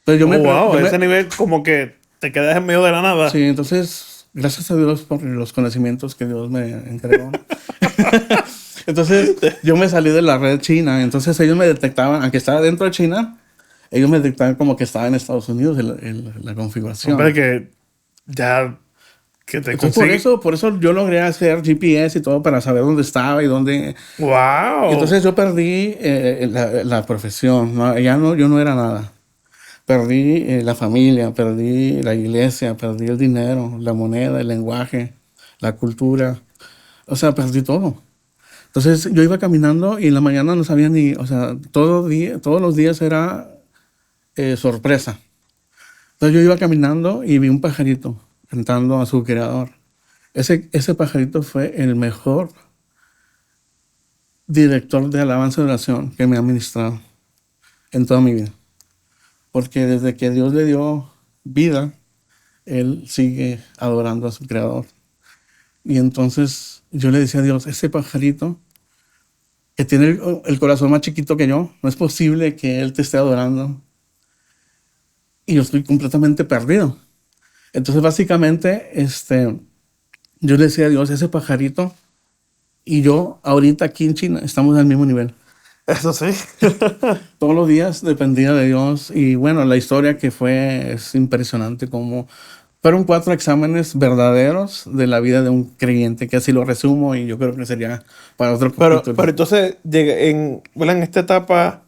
Entonces ese nivel como que te quedas en medio de la nada. Sí, entonces, gracias a Dios por los conocimientos que Dios me entregó. Entonces, yo me salí de la red china. Entonces, ellos me detectaban, aunque estaba dentro de China, ellos me detectaban como que estaba en Estados Unidos la configuración. Hombre, que ya que te entonces, por eso yo logré hacer GPS y todo para saber dónde estaba y dónde. ¡Wow! Entonces, yo perdí la profesión. Yo no era nada. Perdí la familia, perdí la iglesia, perdí el dinero, la moneda, el lenguaje, la cultura. O sea, perdí todo. Entonces yo iba caminando y en la mañana no sabía ni, o sea, todos los días era sorpresa. Entonces yo iba caminando y vi un pajarito cantando a su creador. Ese pajarito fue el mejor director de alabanza y oración que me ha ministrado en toda mi vida. Porque desde que Dios le dio vida, él sigue adorando a su creador. Y entonces yo le decía a Dios, ese pajarito que tiene el corazón más chiquito que yo, no es posible que él te esté adorando. Y yo estoy completamente perdido. Entonces básicamente, yo le decía a Dios, ese pajarito y yo ahorita aquí en China estamos al mismo nivel. Eso sí. Todos los días dependía de Dios. Y bueno, la historia que fue es impresionante, como fueron 4 exámenes verdaderos de la vida de un creyente, que así lo resumo y yo creo que sería para otro capítulo. Pero entonces, ¿verdad? En esta etapa,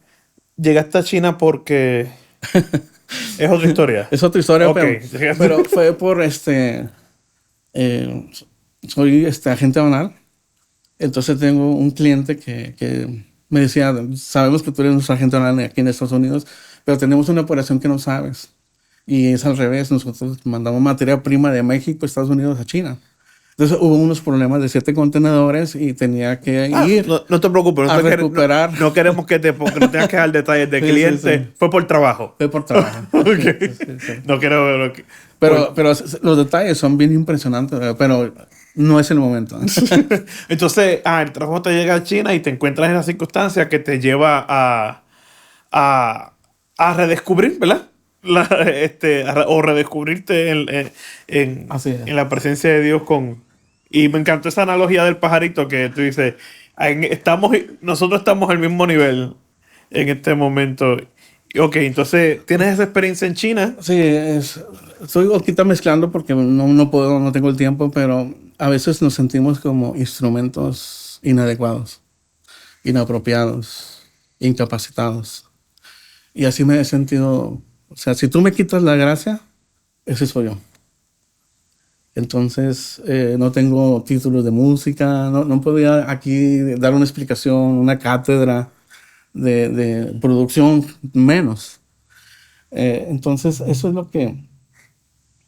llegaste a China porque es otra historia. Es otra historia, Ok. pero fue por soy agente banal. Entonces tengo un cliente que me decía, sabemos que tú eres nuestro agente banal aquí en Estados Unidos, pero tenemos una operación que no sabes. Y es al revés, nosotros mandamos materia prima de México, Estados Unidos a China. Entonces hubo unos problemas de 7 contenedores y tenía que ir No te preocupes, a recuperar. No queremos que porque no tengas que dar detalles de Sí, cliente. sí. Fue por trabajo. Fue por trabajo. Ok. Sí. No quiero. Pero los detalles son bien impresionantes, ¿verdad? Pero no es el momento. Entonces, el trabajo te llega a China y te encuentras en la circunstancia que te lleva a redescubrir, ¿verdad? O redescubrirte Así es. en la presencia de Dios Y me encantó esa analogía del pajarito que tú dices, nosotros estamos al mismo nivel en este momento. Ok, entonces, ¿tienes esa experiencia en China? Sí, estoy ahorita mezclando porque no puedo, no tengo el tiempo, pero a veces nos sentimos como instrumentos inadecuados, inapropiados, incapacitados. Y así me he sentido. O sea, si tú me quitas la gracia, ese soy yo. Entonces, no tengo títulos de música, no podía aquí dar una explicación, una cátedra de producción, menos. Entonces, eso es lo que.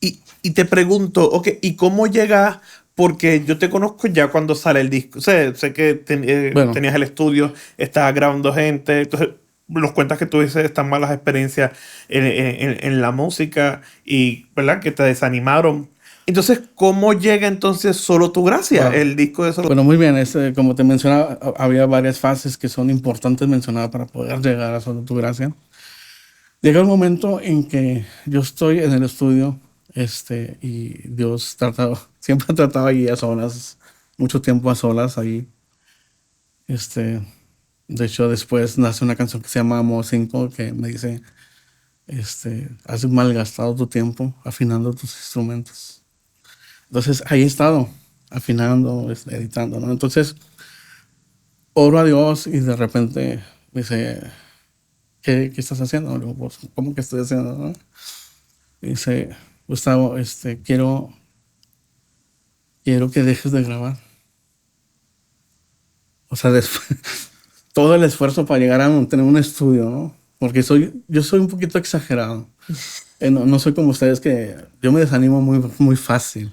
Y te pregunto, ok, ¿y cómo llega? Porque yo te conozco ya cuando sale el disco. Sé que Bueno. tenías el estudio, estabas grabando gente, entonces nos cuentas que tuviste estas malas experiencias en la música y, ¿verdad? Que te desanimaron. Entonces, ¿cómo llega entonces Solo Tu Gracia? Wow. El disco de Solo Bueno, muy bien. Como te mencionaba, había varias fases que son importantes mencionar para poder llegar a Solo Tu Gracia. Llega el momento en que yo estoy en el estudio y Dios siempre ha tratado allí a solas, mucho tiempo a solas ahí. De hecho, después nace una canción que se llama Amo 5 que me dice, has malgastado tu tiempo afinando tus instrumentos. Entonces, ahí he estado afinando, editando, ¿no? Entonces, oro a Dios y de repente me dice, ¿qué estás haciendo? Le digo, pues, ¿cómo que estoy haciendo? ¿No? Y dice, Gustavo, quiero que dejes de grabar. O sea, todo el esfuerzo para llegar a tener un estudio, ¿no? Porque yo soy un poquito exagerado. No soy como ustedes que yo me desanimo muy, muy fácil.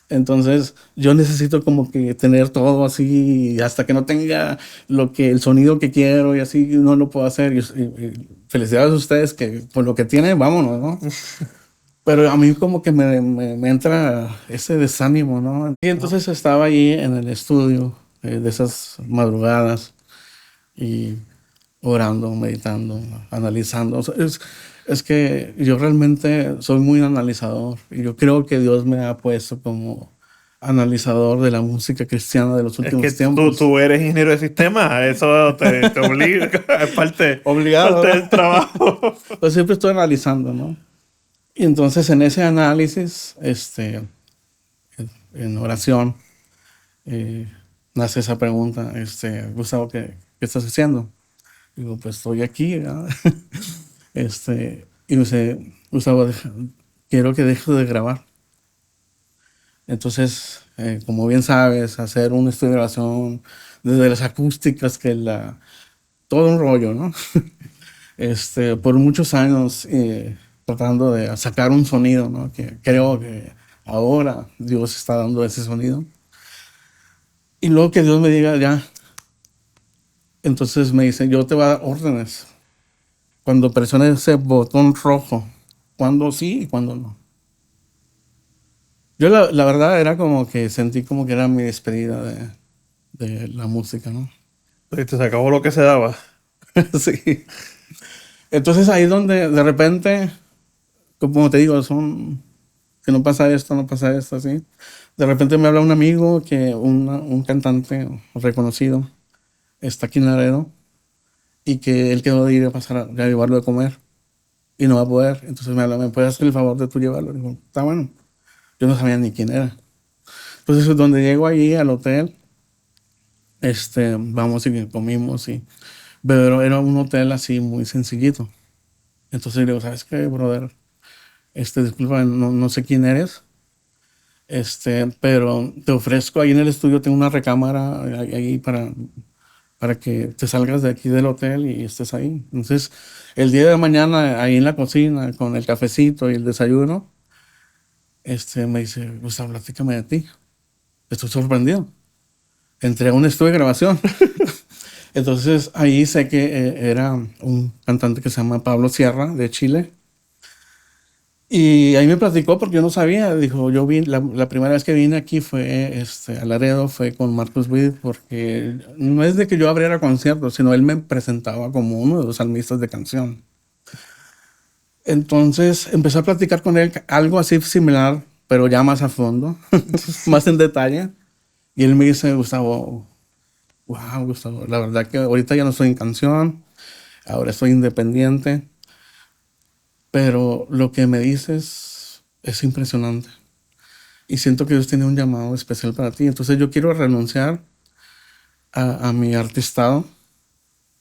Entonces, yo necesito como que tener todo así, hasta que no tenga el sonido que quiero y así, no lo puedo hacer. Y felicidades a ustedes que con lo que tienen, vámonos, ¿no? Pero a mí como que me entra ese desánimo, ¿no? Y entonces estaba allí en el estudio de esas madrugadas y orando, meditando, analizando. O sea, es que yo realmente soy muy analizador y yo creo que Dios me ha puesto como analizador de la música cristiana de los últimos tiempos. Tú eres ingeniero de sistemas, eso te obliga, es Obligado, parte del trabajo. Pues siempre estoy analizando, ¿no? Y entonces en ese análisis, en oración, nace esa pregunta, Gustavo, ¿qué estás haciendo? Digo, pues estoy aquí, ¿verdad? Y me dice, Gustavo, quiero que dejes de grabar. Entonces, como bien sabes, hacer un estudio de grabación desde las acústicas, todo un rollo, ¿no? Por muchos años tratando de sacar un sonido, ¿no? Que creo que ahora Dios está dando ese sonido. Y luego que Dios me diga, ya, Entonces me dice, yo te voy a dar órdenes. Cuando presiones ese botón rojo, cuando sí y cuando no. Yo la verdad era como que sentí como que era mi despedida de la música, ¿no? Y te se acabó lo que se daba. Sí. Entonces ahí donde de repente, como te digo, que no pasa esto, no pasa esto, así. De repente me habla un amigo que un cantante reconocido está aquí en Laredo y que él quedó de ir a pasar a llevarlo de comer y no va a poder. Entonces me habla, ¿me puedes hacer el favor de tú llevarlo? Digo, está bueno. Yo no sabía ni quién era. Entonces donde llego allí al hotel, vamos y comimos pero era un hotel así muy sencillito. Entonces le digo, ¿sabes qué, brother? Disculpa, no sé quién eres, pero te ofrezco ahí en el estudio, tengo una recámara ahí para que te salgas de aquí del hotel y estés ahí. Entonces, el día de mañana, ahí en la cocina, con el cafecito y el desayuno, me dice, Gustavo, platícame de ti. Estoy sorprendido. Entré a un estudio de grabación. Entonces, ahí sé que era un cantante que se llama Pablo Sierra, de Chile. Y ahí me platicó porque yo no sabía. Dijo, yo vi, la primera vez que vine aquí fue a Laredo, fue con Marcus Witt, porque no es de que yo abriera conciertos, sino él me presentaba como uno de los salmistas de canción. Entonces empecé a platicar con él algo así similar, pero ya más a fondo, más en detalle. Y él me dice, Gustavo, wow, Gustavo, la verdad que ahorita ya no estoy en canción, ahora estoy independiente. Pero lo que me dices es impresionante. Y siento que Dios tiene un llamado especial para ti. Entonces yo quiero renunciar a mi artistado,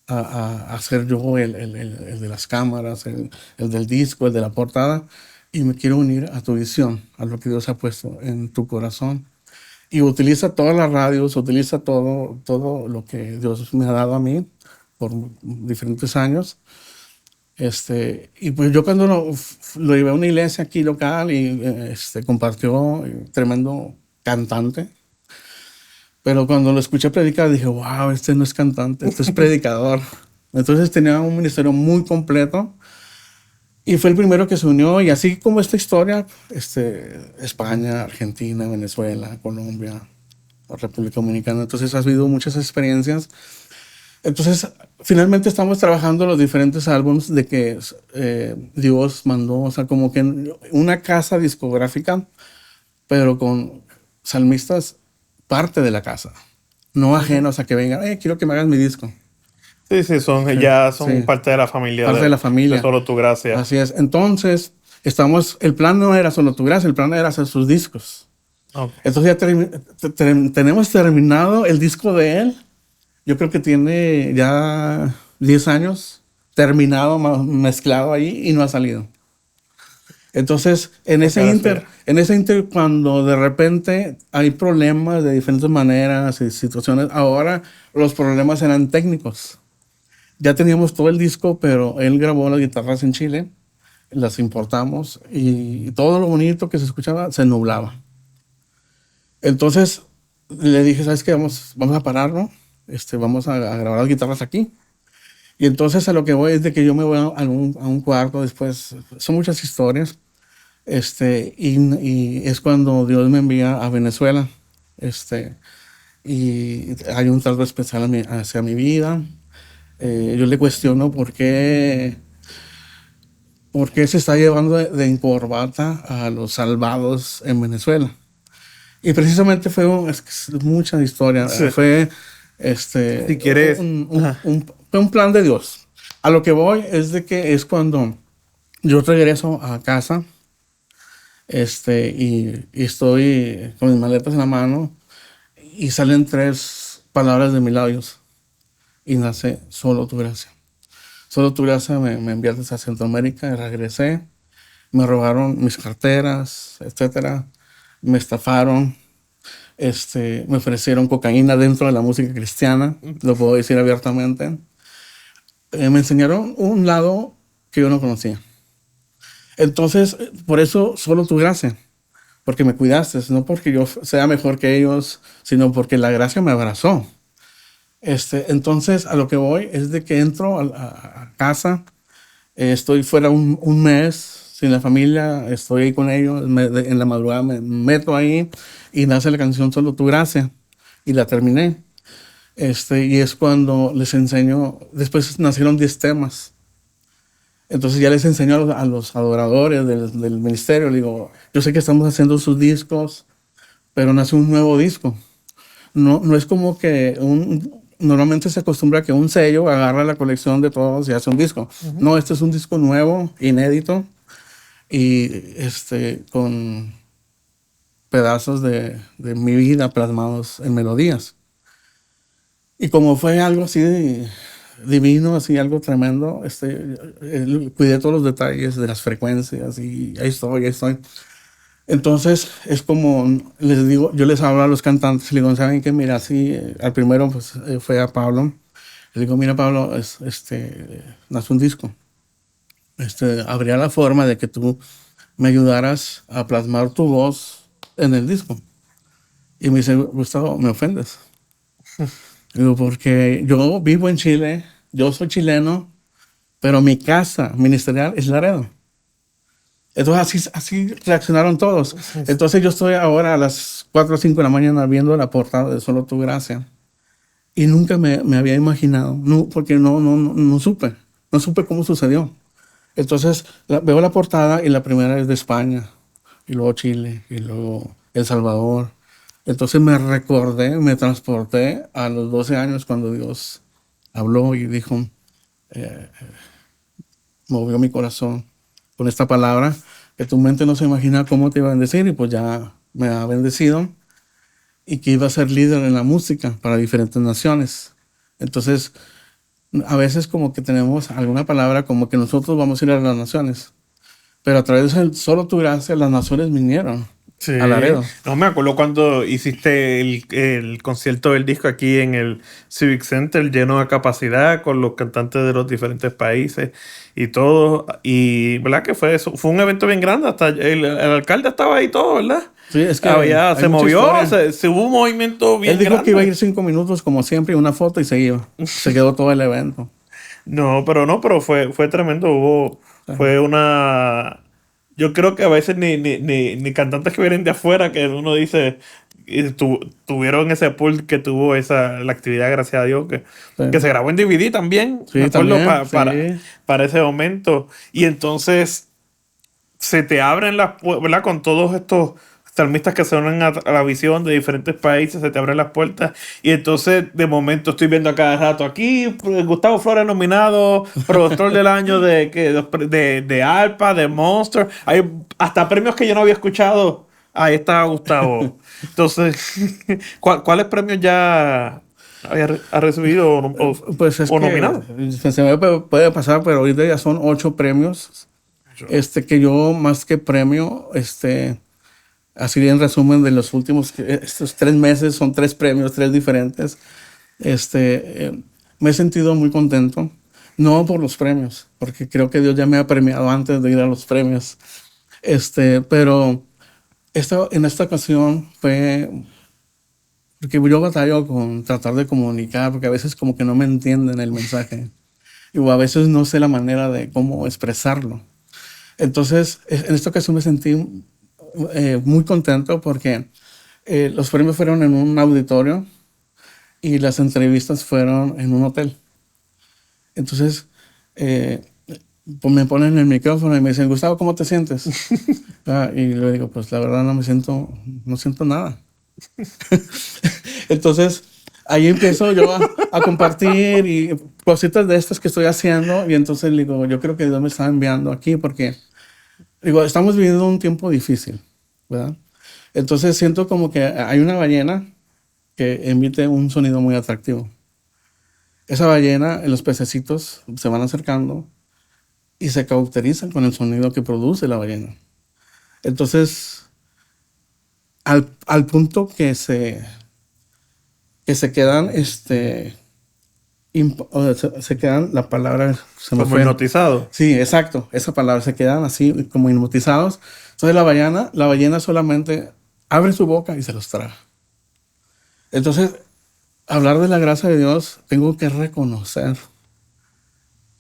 a ser yo el de las cámaras, el del disco, el de la portada. Y me quiero unir a tu visión, a lo que Dios ha puesto en tu corazón. Y utiliza todas las radios, utiliza todo lo que Dios me ha dado a mí por diferentes años. Y pues yo cuando lo llevé a una iglesia aquí local y compartió, tremendo cantante, pero cuando lo escuché predicar dije, wow, este no es cantante, este es predicador. Entonces tenía un ministerio muy completo y fue el primero que se unió, y así como esta historia, España, Argentina, Venezuela, Colombia, República Dominicana, entonces has habido muchas experiencias. Entonces, finalmente estamos trabajando los diferentes álbumes de que Dios mandó, o sea, como que una casa discográfica, pero con salmistas parte de la casa, no ajenos a que vengan, quiero que me hagas mi disco. Sí, sí, ya son parte de la familia. Parte de la familia. De Solo Tu Gracia. Así es. Entonces, el plan no era Solo Tu Gracia, el plan era hacer sus discos. Okay. Entonces ya tenemos terminado el disco de él. Yo creo que tiene ya 10 años terminado, mezclado ahí, y no ha salido. Entonces, en ese inter, cuando de repente hay problemas de diferentes maneras y situaciones, ahora los problemas eran técnicos. Ya teníamos todo el disco, pero él grabó las guitarras en Chile, las importamos y todo lo bonito que se escuchaba se nublaba. Entonces le dije, ¿sabes qué? Vamos a parar, ¿no? Vamos a grabar las guitarras aquí. Y entonces a lo que voy es de que yo me voy a un cuarto después. Son muchas historias. Y es cuando Dios me envía a Venezuela. Y hay un trato especial hacia mi vida. Yo le cuestiono por qué se está llevando de encorbata a los salvados en Venezuela. Y precisamente fue mucha historia. Sí. Fue si quieres, un plan de Dios. A lo que voy es de que es cuando yo regreso a casa y estoy con mis maletas en la mano y salen 3 palabras de mis labios y nace Solo Tu Gracia. Solo Tu Gracia me enviaste a Centroamérica y regresé. Me robaron mis carteras, etcétera. Me estafaron. Me ofrecieron cocaína dentro de la música cristiana, lo puedo decir abiertamente. Me enseñaron un lado que yo no conocía. Entonces, por eso Solo Tu Gracia, porque me cuidaste, no porque yo sea mejor que ellos, sino porque la gracia me abrazó. Entonces, a lo que voy es de que entro a casa, estoy fuera un mes sin la familia, estoy ahí con ellos, en la madrugada me meto ahí y nace la canción Solo Tu Gracia y la terminé. Y es cuando les enseño, después nacieron 10 temas. Entonces ya les enseño a los adoradores del ministerio, le digo, yo sé que estamos haciendo sus discos, pero nace un nuevo disco. No es como que normalmente se acostumbra que un sello agarra la colección de todos y hace un disco. Uh-huh. No, este es un disco nuevo, inédito, y con pedazos de mi vida plasmados en melodías. Y como fue algo así divino, así algo tremendo, cuidé todos los detalles de las frecuencias y ahí estoy. Entonces es como les digo, yo les hablo a los cantantes, les digo, ¿saben qué? Mira, así, al primero pues, fue a Pablo. Le digo, mira, Pablo, nace un disco. Habría la forma de que tú me ayudaras a plasmar tu voz en el disco. Y me dice, Gustavo, me ofendes. Digo, porque yo vivo en Chile, yo soy pero mi casa ministerial es Laredo. Entonces así reaccionaron todos. Entonces yo estoy ahora a las 4 o 5 de la mañana viendo la portada de Solo Tu Gracia. Y nunca me había imaginado, porque no supe cómo sucedió. Entonces veo la portada y la primera es de España, y luego Chile, y luego El Salvador. Entonces me transporté a los 12 años cuando Dios habló y dijo, movió mi corazón con esta palabra, que tu mente no se imagina cómo te iba a bendecir, y pues ya me ha bendecido, y que iba a ser líder en la música para diferentes naciones. Entonces, a veces como que tenemos alguna palabra como que nosotros vamos a ir a las naciones, pero a través de Solo Tu Gracia las naciones vinieron. Sí. A Laredo. No me acuerdo cuando hiciste el concierto del disco aquí en el Civic Center, lleno de capacidad, con los cantantes de los diferentes países y todo. Y verdad que fue eso, fue un evento bien grande, hasta el alcalde estaba ahí todo, ¿verdad? Sí, es que se movió, se hubo un movimiento bien grande. Él dijo que iba a ir 5 minutos como siempre, una foto y se iba. Se quedó todo el evento. pero fue tremendo. Fue una... Yo creo que a veces ni cantantes que vienen de afuera, que uno dice, tuvieron ese pool que tuvo la actividad, gracias a Dios, que se grabó en DVD también, sí, me acuerdo, también, para ese momento. Y entonces se te abren las puertas, ¿verdad? Con todos estos salmistas que se unen a la visión de diferentes países, se te abren las puertas, y entonces de momento estoy viendo a cada rato aquí Gustavo Flores nominado productor del año de ALPA, de Monster, hay hasta premios que yo no había escuchado, ahí está Gustavo. Entonces ¿cuáles premios ya ha recibido o nominado? Se me puede pasar, pero ahorita ya son 8 premios, que yo más que premio, así en resumen de los últimos, estos 3 meses son 3 premios, 3 diferentes. Me he sentido muy contento, no por los premios, porque creo que Dios ya me ha premiado antes de ir a los premios. Pero en esta ocasión fue porque yo batallo con tratar de comunicar, porque a veces como que no me entienden el mensaje, o a veces no sé la manera de cómo expresarlo. Entonces, en esta ocasión me sentí muy contento porque los premios fueron en un auditorio y las entrevistas fueron en un hotel. Entonces, pues me ponen el micrófono y me dicen, Gustavo, ¿cómo te sientes? Y le digo, pues la verdad no siento nada. Entonces, ahí empiezo yo a compartir y cositas de estas que estoy haciendo, y entonces le digo, yo creo que Dios me está enviando aquí porque, digo, estamos viviendo un tiempo difícil, ¿verdad? Entonces siento como que hay una ballena que emite un sonido muy atractivo. Esa ballena, los pececitos se van acercando y se cauterizan con el sonido que produce la ballena. Entonces, al punto que se quedan, se quedan, la palabra se me fue. Hipnotizados. Sí, exacto, esa palabra, se quedan así como hipnotizados. Entonces la ballena solamente abre su boca y se los traga. Entonces, hablar de la gracia de Dios, tengo que reconocer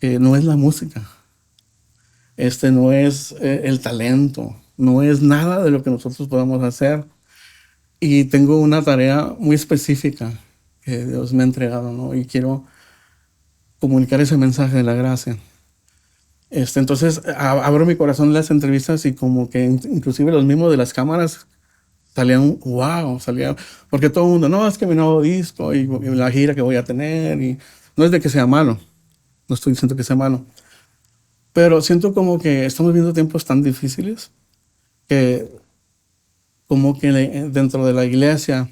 que no es la música, no es el talento, no es nada de lo que nosotros podemos hacer. Y tengo una tarea muy específica que Dios me ha entregado, ¿no? Y quiero comunicar ese mensaje de la gracia. Entonces abro mi corazón en las entrevistas y como que inclusive los mismos de las cámaras salían, wow, porque todo el mundo, no, es que mi nuevo disco y la gira que voy a tener, y no es de que sea malo, no estoy diciendo que sea malo, pero siento como que estamos viviendo tiempos tan difíciles que como que dentro de la iglesia,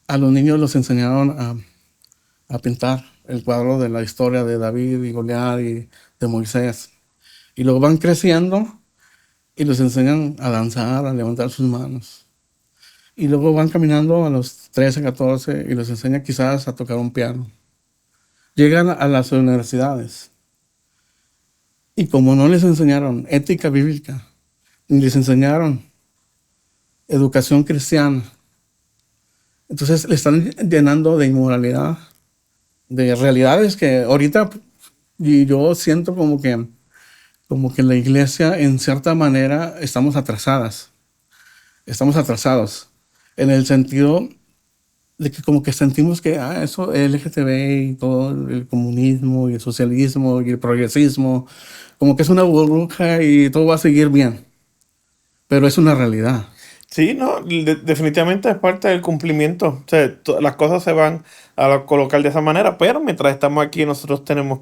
a los niños los enseñaron a pintar el cuadro de la historia de David y Goliat y de Moisés. Y luego van creciendo y los enseñan a danzar, a levantar sus manos. Y luego van caminando a los 13, 14 y los enseñan quizás a tocar un piano. Llegan a las universidades. Y como no les enseñaron ética bíblica, ni les enseñaron educación cristiana, entonces le están llenando de inmoralidad, de realidades que ahorita y yo siento como que la iglesia en cierta manera estamos atrasados en el sentido de que como que sentimos que eso LGTB y todo el comunismo y el socialismo y el progresismo como que es una burbuja y todo va a seguir bien, pero es una realidad. Sí, no, definitivamente es parte del cumplimiento. O sea, las cosas se van a colocar de esa manera, pero mientras estamos aquí, nosotros tenemos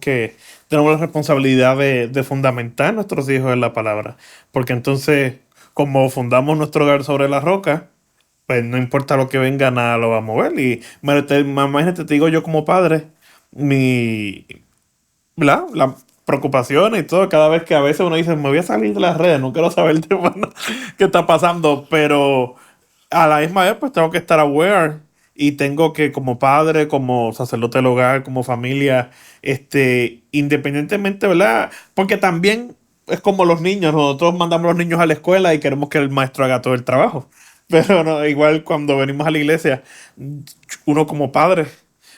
la responsabilidad de fundamentar a nuestros hijos en la palabra. Porque entonces, como fundamos nuestro hogar sobre la roca, pues no importa lo que venga, nada lo va a mover. Y imagínate, te digo yo como padre, mi, la preocupación y todo, cada vez que a veces uno dice, me voy a salir de las redes, no quiero saber de bueno, qué está pasando, pero a la misma vez pues tengo que estar aware y tengo que como padre, como sacerdote del hogar, como familia, independientemente, ¿verdad? Porque también es como los niños, nosotros mandamos a los niños a la escuela y queremos que el maestro haga todo el trabajo. Pero no, igual cuando venimos a la iglesia, uno como padre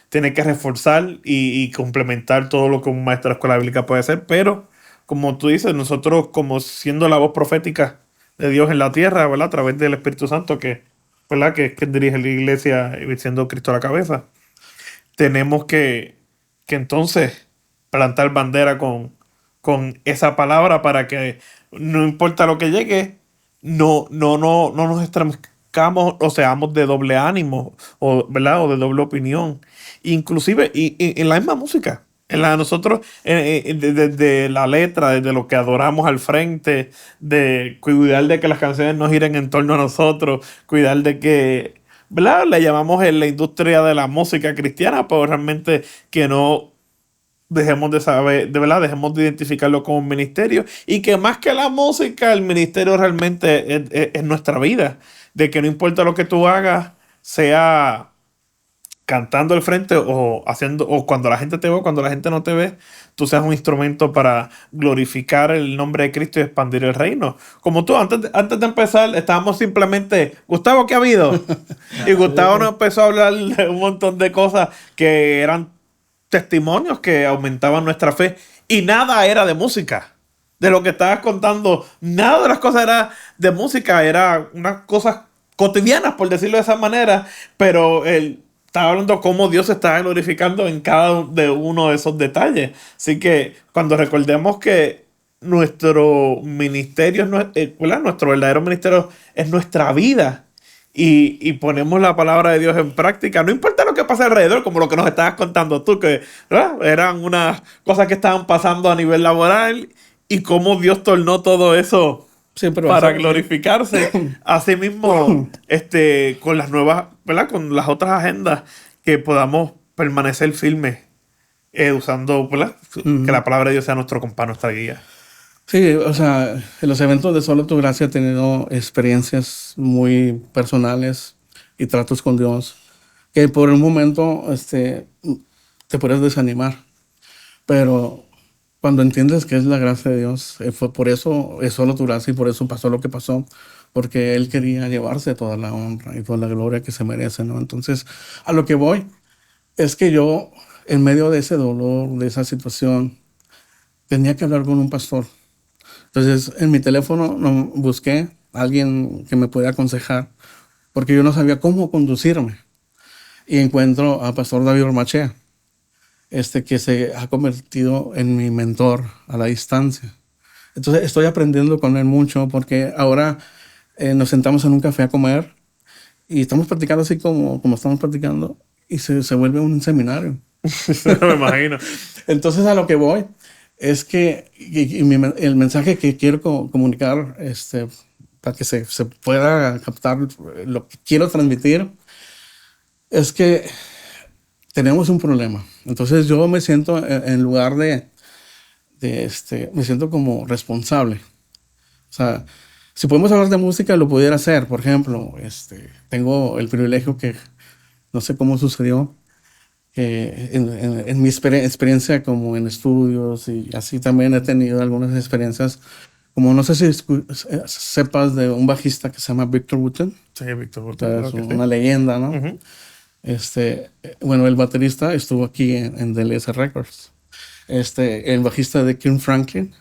tiene que reforzar y complementar todo lo que un maestro de escuela bíblica puede hacer, pero como tú dices, nosotros como siendo la voz profética de Dios en la tierra, ¿verdad? A través del Espíritu Santo ¿verdad? Que dirige la iglesia y siendo Cristo a la cabeza, tenemos que entonces plantar bandera con esa palabra para que no importa lo que llegue, no nos estremezcamos o seamos de doble ánimo, o, ¿verdad? O de doble opinión. Inclusive y en la misma música. En la de nosotros, desde la letra, desde lo que adoramos al frente, de cuidar de que las canciones no giren en torno a nosotros, cuidar de que, ¿verdad? Le llamamos en la industria de la música cristiana, pero realmente que no dejemos de saber, de verdad, dejemos de identificarlo como un ministerio y que más que la música, el ministerio realmente es nuestra vida, de que no importa lo que tú hagas, sea cantando al frente o haciendo, o cuando la gente te ve o cuando la gente no te ve, tú seas un instrumento para glorificar el nombre de Cristo y expandir el reino. Como tú, antes de empezar, estábamos simplemente, Gustavo, ¿qué ha habido? Y Gustavo nos empezó a hablar de un montón de cosas que eran testimonios que aumentaban nuestra fe y nada era de música. De lo que estabas contando, nada de las cosas era de música, era unas cosas cotidianas, por decirlo de esa manera, pero estaba hablando cómo Dios se está glorificando en cada de uno de esos detalles. Así que cuando recordemos que nuestro ministerio, ¿verdad? Nuestro verdadero ministerio es nuestra vida, y ponemos la palabra de Dios en práctica, no importa lo que pase alrededor, como lo que nos estabas contando tú, que ¿verdad? Eran unas cosas que estaban pasando a nivel laboral y cómo Dios tornó todo eso Sí, pero para glorificarse. Asimismo, con las nuevas, ¿verdad? Con las otras agendas, que podamos permanecer firmes, usando, ¿verdad? Que la palabra de Dios sea nuestro compás, nuestra guía. Sí, o sea, en los eventos de Solo Tu Gracia he tenido experiencias muy personales y tratos con Dios que por un momento te puedes desanimar, pero cuando entiendes que es la gracia de Dios, fue por eso es solo tu gracia y por eso pasó lo que pasó, porque Él quería llevarse toda la honra y toda la gloria que se merece, ¿no? Entonces, a lo que voy es que yo, en medio de ese dolor, de esa situación, tenía que hablar con un pastor. Entonces, en mi teléfono busqué a alguien que me pudiera aconsejar, porque yo no sabía cómo conducirme. Y encuentro a Pastor David Ormachea, que se ha convertido en mi mentor a la distancia. Entonces, estoy aprendiendo con él mucho, porque ahora nos sentamos en un café a comer y estamos practicando así como estamos practicando, y se vuelve un seminario. Me imagino. Entonces, a lo que voy es que el mensaje que quiero comunicar, para que se pueda captar lo que quiero transmitir, es que tenemos un problema. Entonces, yo me siento en lugar me siento como responsable. O sea, si podemos hablar de música, lo pudiera hacer. Por ejemplo, tengo el privilegio que, no sé cómo sucedió, que en mi experiencia como en estudios y así también he tenido algunas experiencias, como no sé si sepas de un bajista que se llama Victor Wooten. Sí, Víctor O sea, Gutiérrez, es creo que una sí. leyenda, ¿no? Ujú. Bueno, el baterista estuvo aquí en DLS Records. El bajista de Kirk Franklin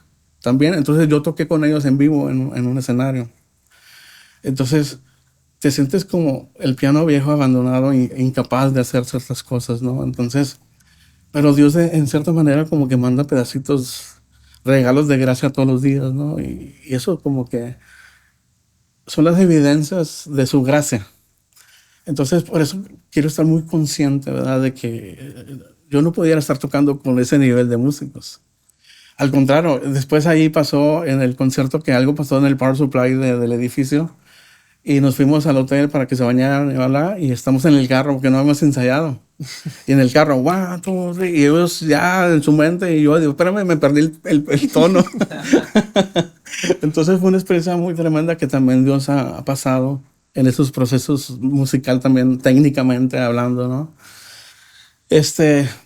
también. Entonces yo toqué con ellos en vivo en un escenario. Entonces te sientes como el piano viejo abandonado e incapaz de hacer ciertas cosas, ¿no? Entonces, pero Dios en cierta manera como que manda pedacitos, regalos de gracia todos los días, ¿no? Y eso como que son las evidencias de su gracia. Entonces, por eso quiero estar muy consciente, ¿verdad? De que yo no pudiera estar tocando con ese nivel de músicos. Al contrario, después ahí pasó en el concierto que algo pasó en el power supply del edificio y nos fuimos al hotel para que se bañaran y, bla, y estamos en el carro porque no hemos ensayado. Y en el carro, guau, y ellos ya en su mente, y yo digo, espérame, me perdí el tono. Entonces fue una experiencia muy tremenda que también Dios ha pasado en esos procesos musical también, técnicamente hablando, ¿no?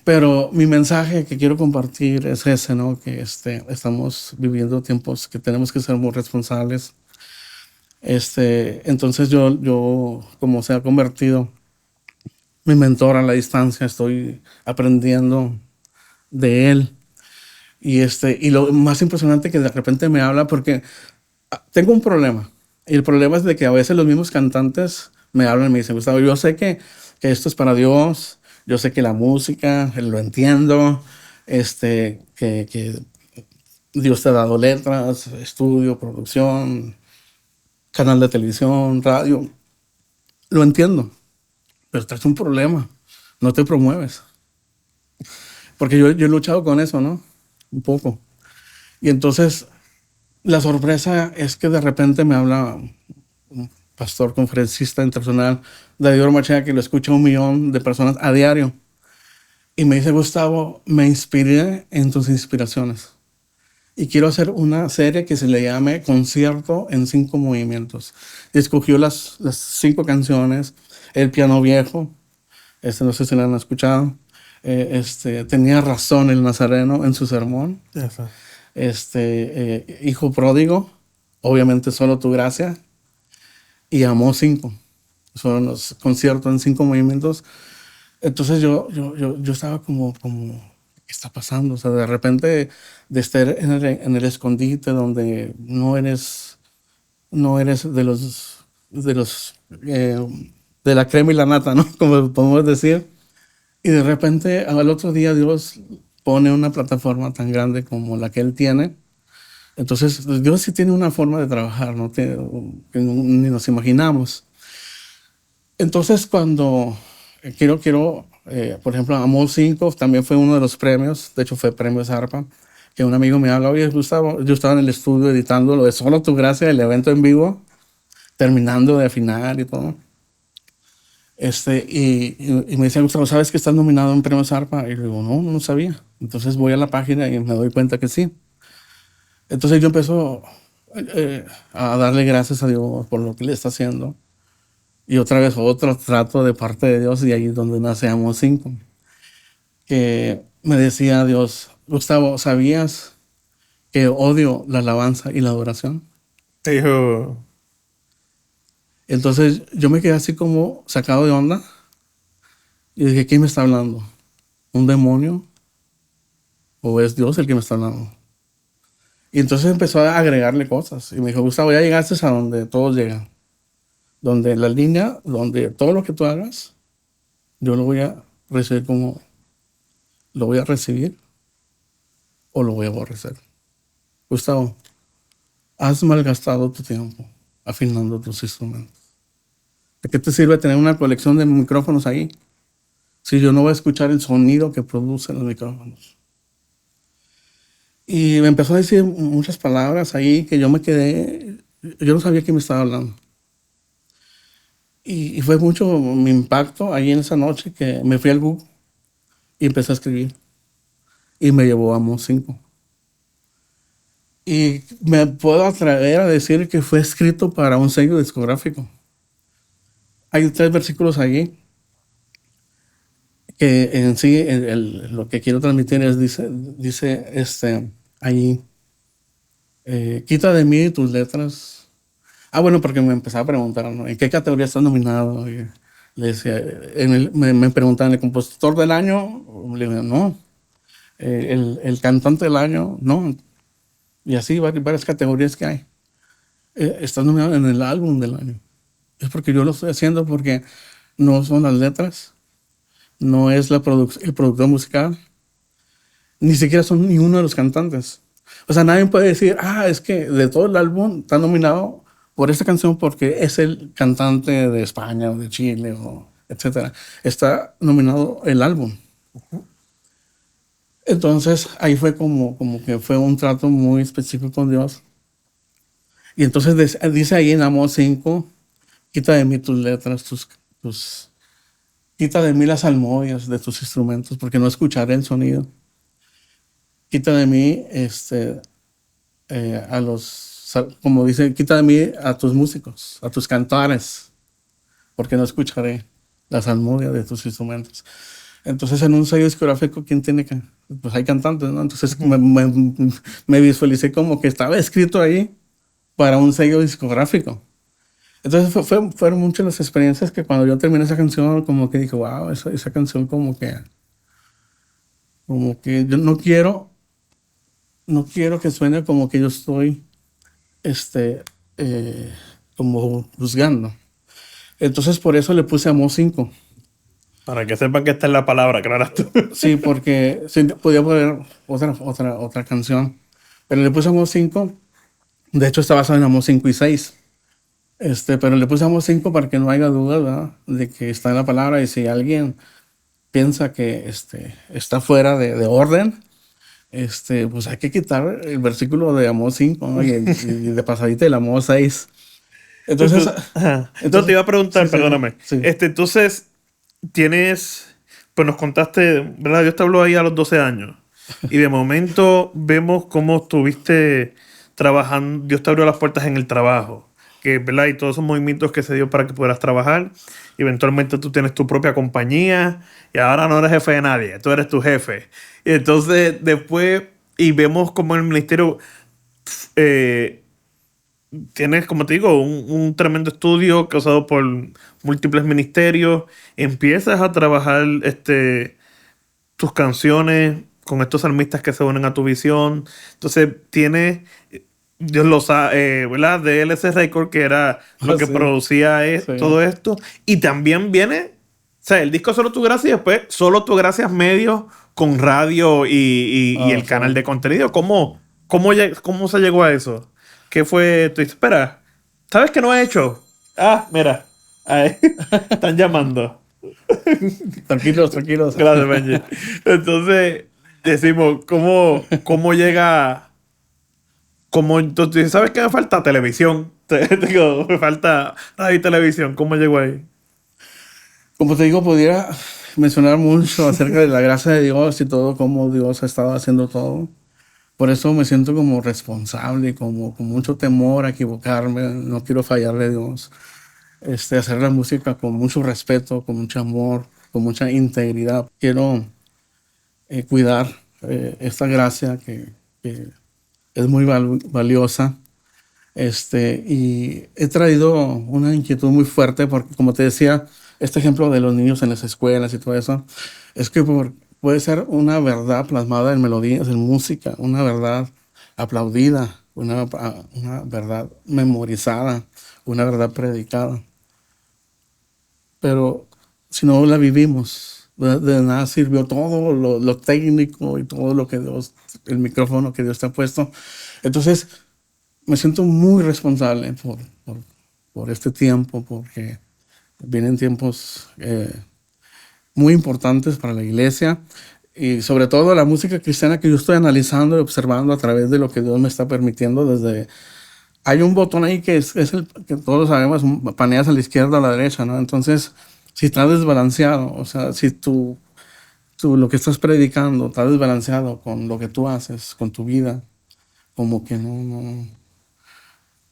Pero mi mensaje que quiero compartir es ese, ¿no? Que estamos viviendo tiempos que tenemos que ser muy responsables. Entonces yo, como se ha convertido mi mentor a la distancia, estoy aprendiendo de él. Y lo más impresionante que de repente me habla porque tengo un problema. Y el problema es de que a veces los mismos cantantes me hablan y me dicen, Gustavo, yo sé que esto es para Dios, yo sé que la música, lo entiendo, que Dios te ha dado letras, estudio, producción, canal de televisión, radio, lo entiendo, pero traes un problema, no te promueves. Porque yo he luchado con eso, ¿no? Un poco. Y entonces la sorpresa es que de repente me habla un pastor conferencista internacional, David Ormachea, que lo escucha 1 millón de personas a diario. Y me dice, Gustavo, me inspiré en tus inspiraciones. Y quiero hacer una serie que se le llame Concierto en 5 movimientos. Y escogió las 5 canciones, El piano viejo, no sé si lo han escuchado. Tenía razón el Nazareno en su sermón. Eso. Hijo pródigo, obviamente solo tu gracia, y Amó 5. Son los conciertos en 5 movimientos. Entonces yo estaba como, ¿qué está pasando? O sea, de repente de estar en el escondite donde no eres de la crema y la nata, ¿no? Como podemos decir. Y de repente al otro día Dios pone una plataforma tan grande como la que Él tiene. Entonces Dios sí tiene una forma de trabajar, ¿no? Que ni nos imaginamos. Entonces cuando por ejemplo, Amor 5 también fue uno de los premios, de hecho fue premio Zarpa, que un amigo me habla, oye Gustavo, yo estaba en el estudio editando lo de Solo tu gracia, el evento en vivo, terminando de afinar y todo. Y me decía, Gustavo, ¿sabes que estás nominado en premio Zarpa? Y le digo, no sabía. Entonces voy a la página y me doy cuenta que sí. Entonces yo empiezo a darle gracias a Dios por lo que le está haciendo. Y otra vez otro trato de parte de Dios, y ahí es donde nace Amor 5. Que me decía Dios, Gustavo, ¿sabías que odio la alabanza y la adoración? Hijo. Entonces yo me quedé así como sacado de onda y dije, ¿quién me está hablando? ¿Un demonio? ¿O es Dios el que me está hablando? Y entonces empezó a agregarle cosas. Y me dijo, Gustavo, ya llegaste a donde todos llegan. Donde la línea, donde todo lo que tú hagas, yo lo voy a recibir como, lo voy a recibir o lo voy a aborrecer. Gustavo, has malgastado tu tiempo afinando tus instrumentos. ¿De qué te sirve tener una colección de micrófonos ahí si yo no voy a escuchar el sonido que producen los micrófonos? Y me empezó a decir muchas palabras ahí que yo me quedé, yo no sabía quién me estaba hablando. Y fue mucho mi impacto ahí en esa noche que me fui al Google y empecé a escribir. Y me llevó a Mo 5. Y me puedo atrever a decir que fue escrito para un sello discográfico. Hay 3 versículos allí que en sí lo que quiero transmitir es, dice allí, quita de mí tus letras. Bueno, porque me empezaba a preguntar, ¿no? ¿En qué categoría estás nominado? Y le decía, me preguntaban, ¿el compositor del año? Le digo, no. El cantante del año, no. Y así varias categorías que hay. Estás nominado en el álbum del año. Es porque yo lo estoy haciendo porque no son las letras, no es el productor musical, ni siquiera son ni uno de los cantantes. O sea, nadie puede decir, es que de todo el álbum está nominado por esta canción porque es el cantante de España o de Chile o etcétera. Está nominado el álbum. Entonces ahí fue como que fue un trato muy específico con Dios. Y entonces dice ahí en Amós 5, quita de mí tus letras, quita de mí las almohadillas de tus instrumentos, porque no escucharé el sonido. Quita de mí como dice, quita de mí a tus músicos, a tus cantares, porque no escucharé las almohadillas de tus instrumentos. Entonces, en un sello discográfico, ¿quién tiene que? Pues hay cantantes, ¿no? Entonces me visualicé como que estaba escrito ahí para un sello discográfico. Entonces fueron muchas las experiencias que cuando yo terminé esa canción, como que dije, wow, esa canción como que yo no quiero que suene como que yo estoy, como juzgando. Entonces por eso le puse Amós 5. Para que sepan que esta es la palabra, claro. Sí, porque sí, podía poner otra canción, pero le puse Amós 5. De hecho está basado en Amós 5 y 6. Pero le puse Amós 5 para que no haya duda, ¿verdad?, de que está en la palabra. Y si alguien piensa que está fuera de orden, pues hay que quitar el versículo de Amós 5, ¿no? y de pasadita el Amós 6. Entonces, Entonces te iba a preguntar, sí, perdóname. sí. Entonces, pues nos contaste, ¿verdad? Dios te habló ahí a los 12 años. Y de momento vemos cómo estuviste trabajando, Dios te abrió las puertas en el trabajo. Que, ¿verdad? Y todos esos movimientos que se dio para que pudieras trabajar. Y eventualmente tú tienes tu propia compañía y ahora no eres jefe de nadie, tú eres tu jefe. Y entonces después, y vemos como el ministerio tienes, como te digo, un tremendo estudio causado por múltiples ministerios. Empiezas a trabajar tus canciones con estos salmistas que se unen a tu visión. Entonces tienes, Dios lo sabe, ¿verdad? DLC Record, que era lo que Sí. producía Sí. todo esto. Y también viene, o sea, el disco Solo Tu Gracia y después Solo Tu Gracias Medio con radio y el sí. canal de contenido. ¿Cómo se llegó a eso? ¿Qué fue? Tú dices, espera, ¿sabes qué no he hecho? Mira, ahí, están llamando. Tranquilos. Gracias, Benji. Entonces, decimos, ¿cómo llega? Entonces, ¿sabes qué me falta? Televisión. Digo, me falta radio y televisión. ¿Cómo llegó ahí? Como te digo, pudiera mencionar mucho acerca de la gracia de Dios y todo, cómo Dios ha estado haciendo todo. Por eso me siento como responsable, como con mucho temor a equivocarme. No quiero fallarle a Dios. Hacer la música con mucho respeto, con mucho amor, con mucha integridad. Quiero cuidar esta gracia que es muy valiosa. Y he traído una inquietud muy fuerte porque, como te decía, este ejemplo de los niños en las escuelas y todo eso, es que puede ser una verdad plasmada en melodías, en música, una verdad aplaudida, una verdad memorizada, una verdad predicada. Pero si no la vivimos, de nada sirvió todo lo técnico y todo lo que Dios, el micrófono que Dios te ha puesto. Entonces, me siento muy responsable por este tiempo, porque vienen tiempos muy importantes para la iglesia y sobre todo la música cristiana que yo estoy analizando y observando a través de lo que Dios me está permitiendo desde... Hay un botón ahí que es el que todos sabemos, paneas a la izquierda o a la derecha, ¿no? Entonces, si está desbalanceado, o sea, si tú lo que estás predicando está desbalanceado con lo que tú haces, con tu vida, como que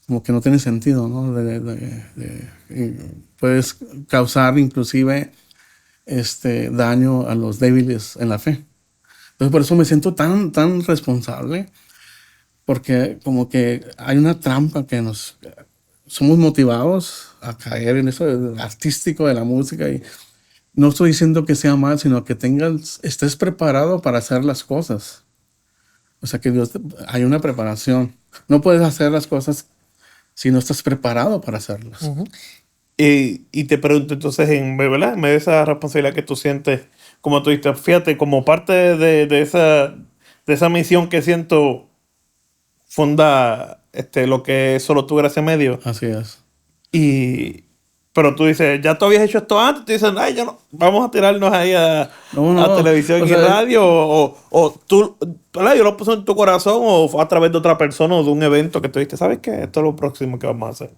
como que no tiene sentido, ¿no? Puedes causar inclusive daño a los débiles en la fe. Entonces por eso me siento tan responsable, porque como que hay una trampa que somos motivados a caer en eso artístico de la música, y no estoy diciendo que sea mal, sino que estés preparado para hacer las cosas. O sea, que hay una preparación. No puedes hacer las cosas si no estás preparado para hacerlas. Uh-huh. Y te pregunto entonces, ¿verdad? En medio de esa responsabilidad que tú sientes, como tú dices, fíjate, como parte de esa misión que siento, funda lo que es Solo Tu Gracia Medio. Así es. Pero tú dices, ya tú habías hecho esto antes, tú dices, ay, ya no, vamos a tirarnos ahí a televisión y radio, o tú, ¿verdad? Yo lo puse en tu corazón, o fue a través de otra persona o de un evento que tú dijiste, ¿sabes qué? Esto es lo próximo que vamos a hacer.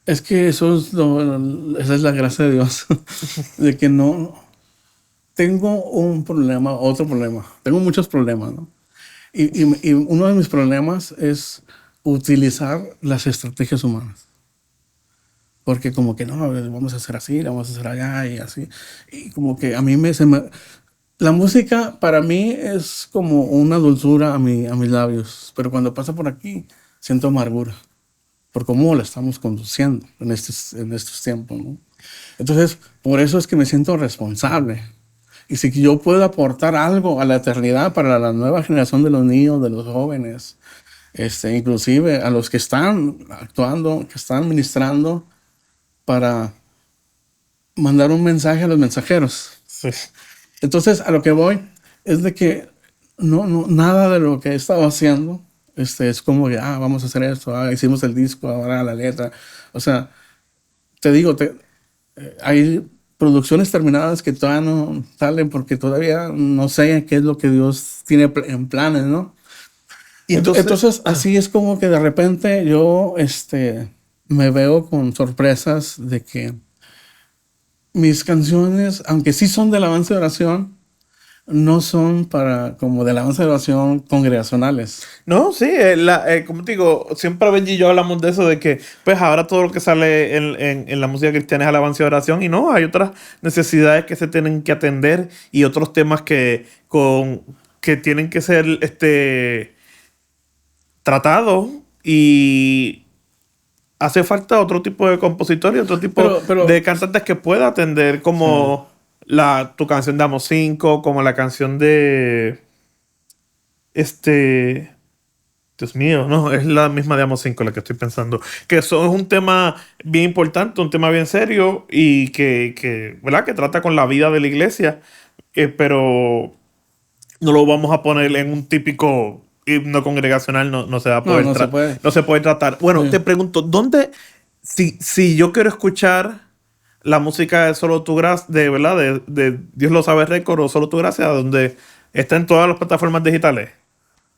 Es que esa es la gracia de Dios, de que no tengo otro problema, tengo muchos problemas, ¿no? Y uno de mis problemas es utilizar las estrategias humanas. Porque como que no, vamos a hacer así, vamos a hacer allá y así. Y como que a mí la música para mí es como una dulzura a mis labios. Pero cuando pasa por aquí, siento amargura. Por cómo la estamos conduciendo en estos tiempos, ¿no? Entonces, por eso es que me siento responsable. Y si yo puedo aportar algo a la eternidad para la nueva generación de los niños, de los jóvenes, inclusive a los que están actuando, que están ministrando, para mandar un mensaje a los mensajeros. Sí. Entonces, a lo que voy es de que nada de lo que he estado haciendo es como que, vamos a hacer esto, hicimos el disco, ahora la letra. O sea, te digo, hay producciones terminadas que todavía no salen porque todavía no sé qué es lo que Dios tiene en planes, ¿no? Y entonces así es como que de repente yo, me veo con sorpresas de que mis canciones, aunque sí son de alabanza y oración, no son como de alabanza y oración congregacionales. No, sí, como te digo, siempre Benji y yo hablamos de eso, de que pues ahora todo lo que sale en la música cristiana es alabanza y oración, y no, hay otras necesidades que se tienen que atender y otros temas que tienen que ser tratados, y hace falta otro tipo de compositor y otro tipo de cantantes que pueda atender, como tu canción de Amos 5, como la canción de Dios mío, no, es la misma de Amos 5 la que estoy pensando, que eso es un tema bien importante, un tema bien serio, y ¿verdad? Que trata con la vida de la iglesia, pero no lo vamos a poner en un típico himno congregacional, no se va a poder no se puede tratar. Bueno, te pregunto, ¿dónde, si yo quiero escuchar la música de Solo Tu Gracia, ¿verdad? De Dios Lo Sabe Record o Solo Tu Gracia, donde está en todas las plataformas digitales?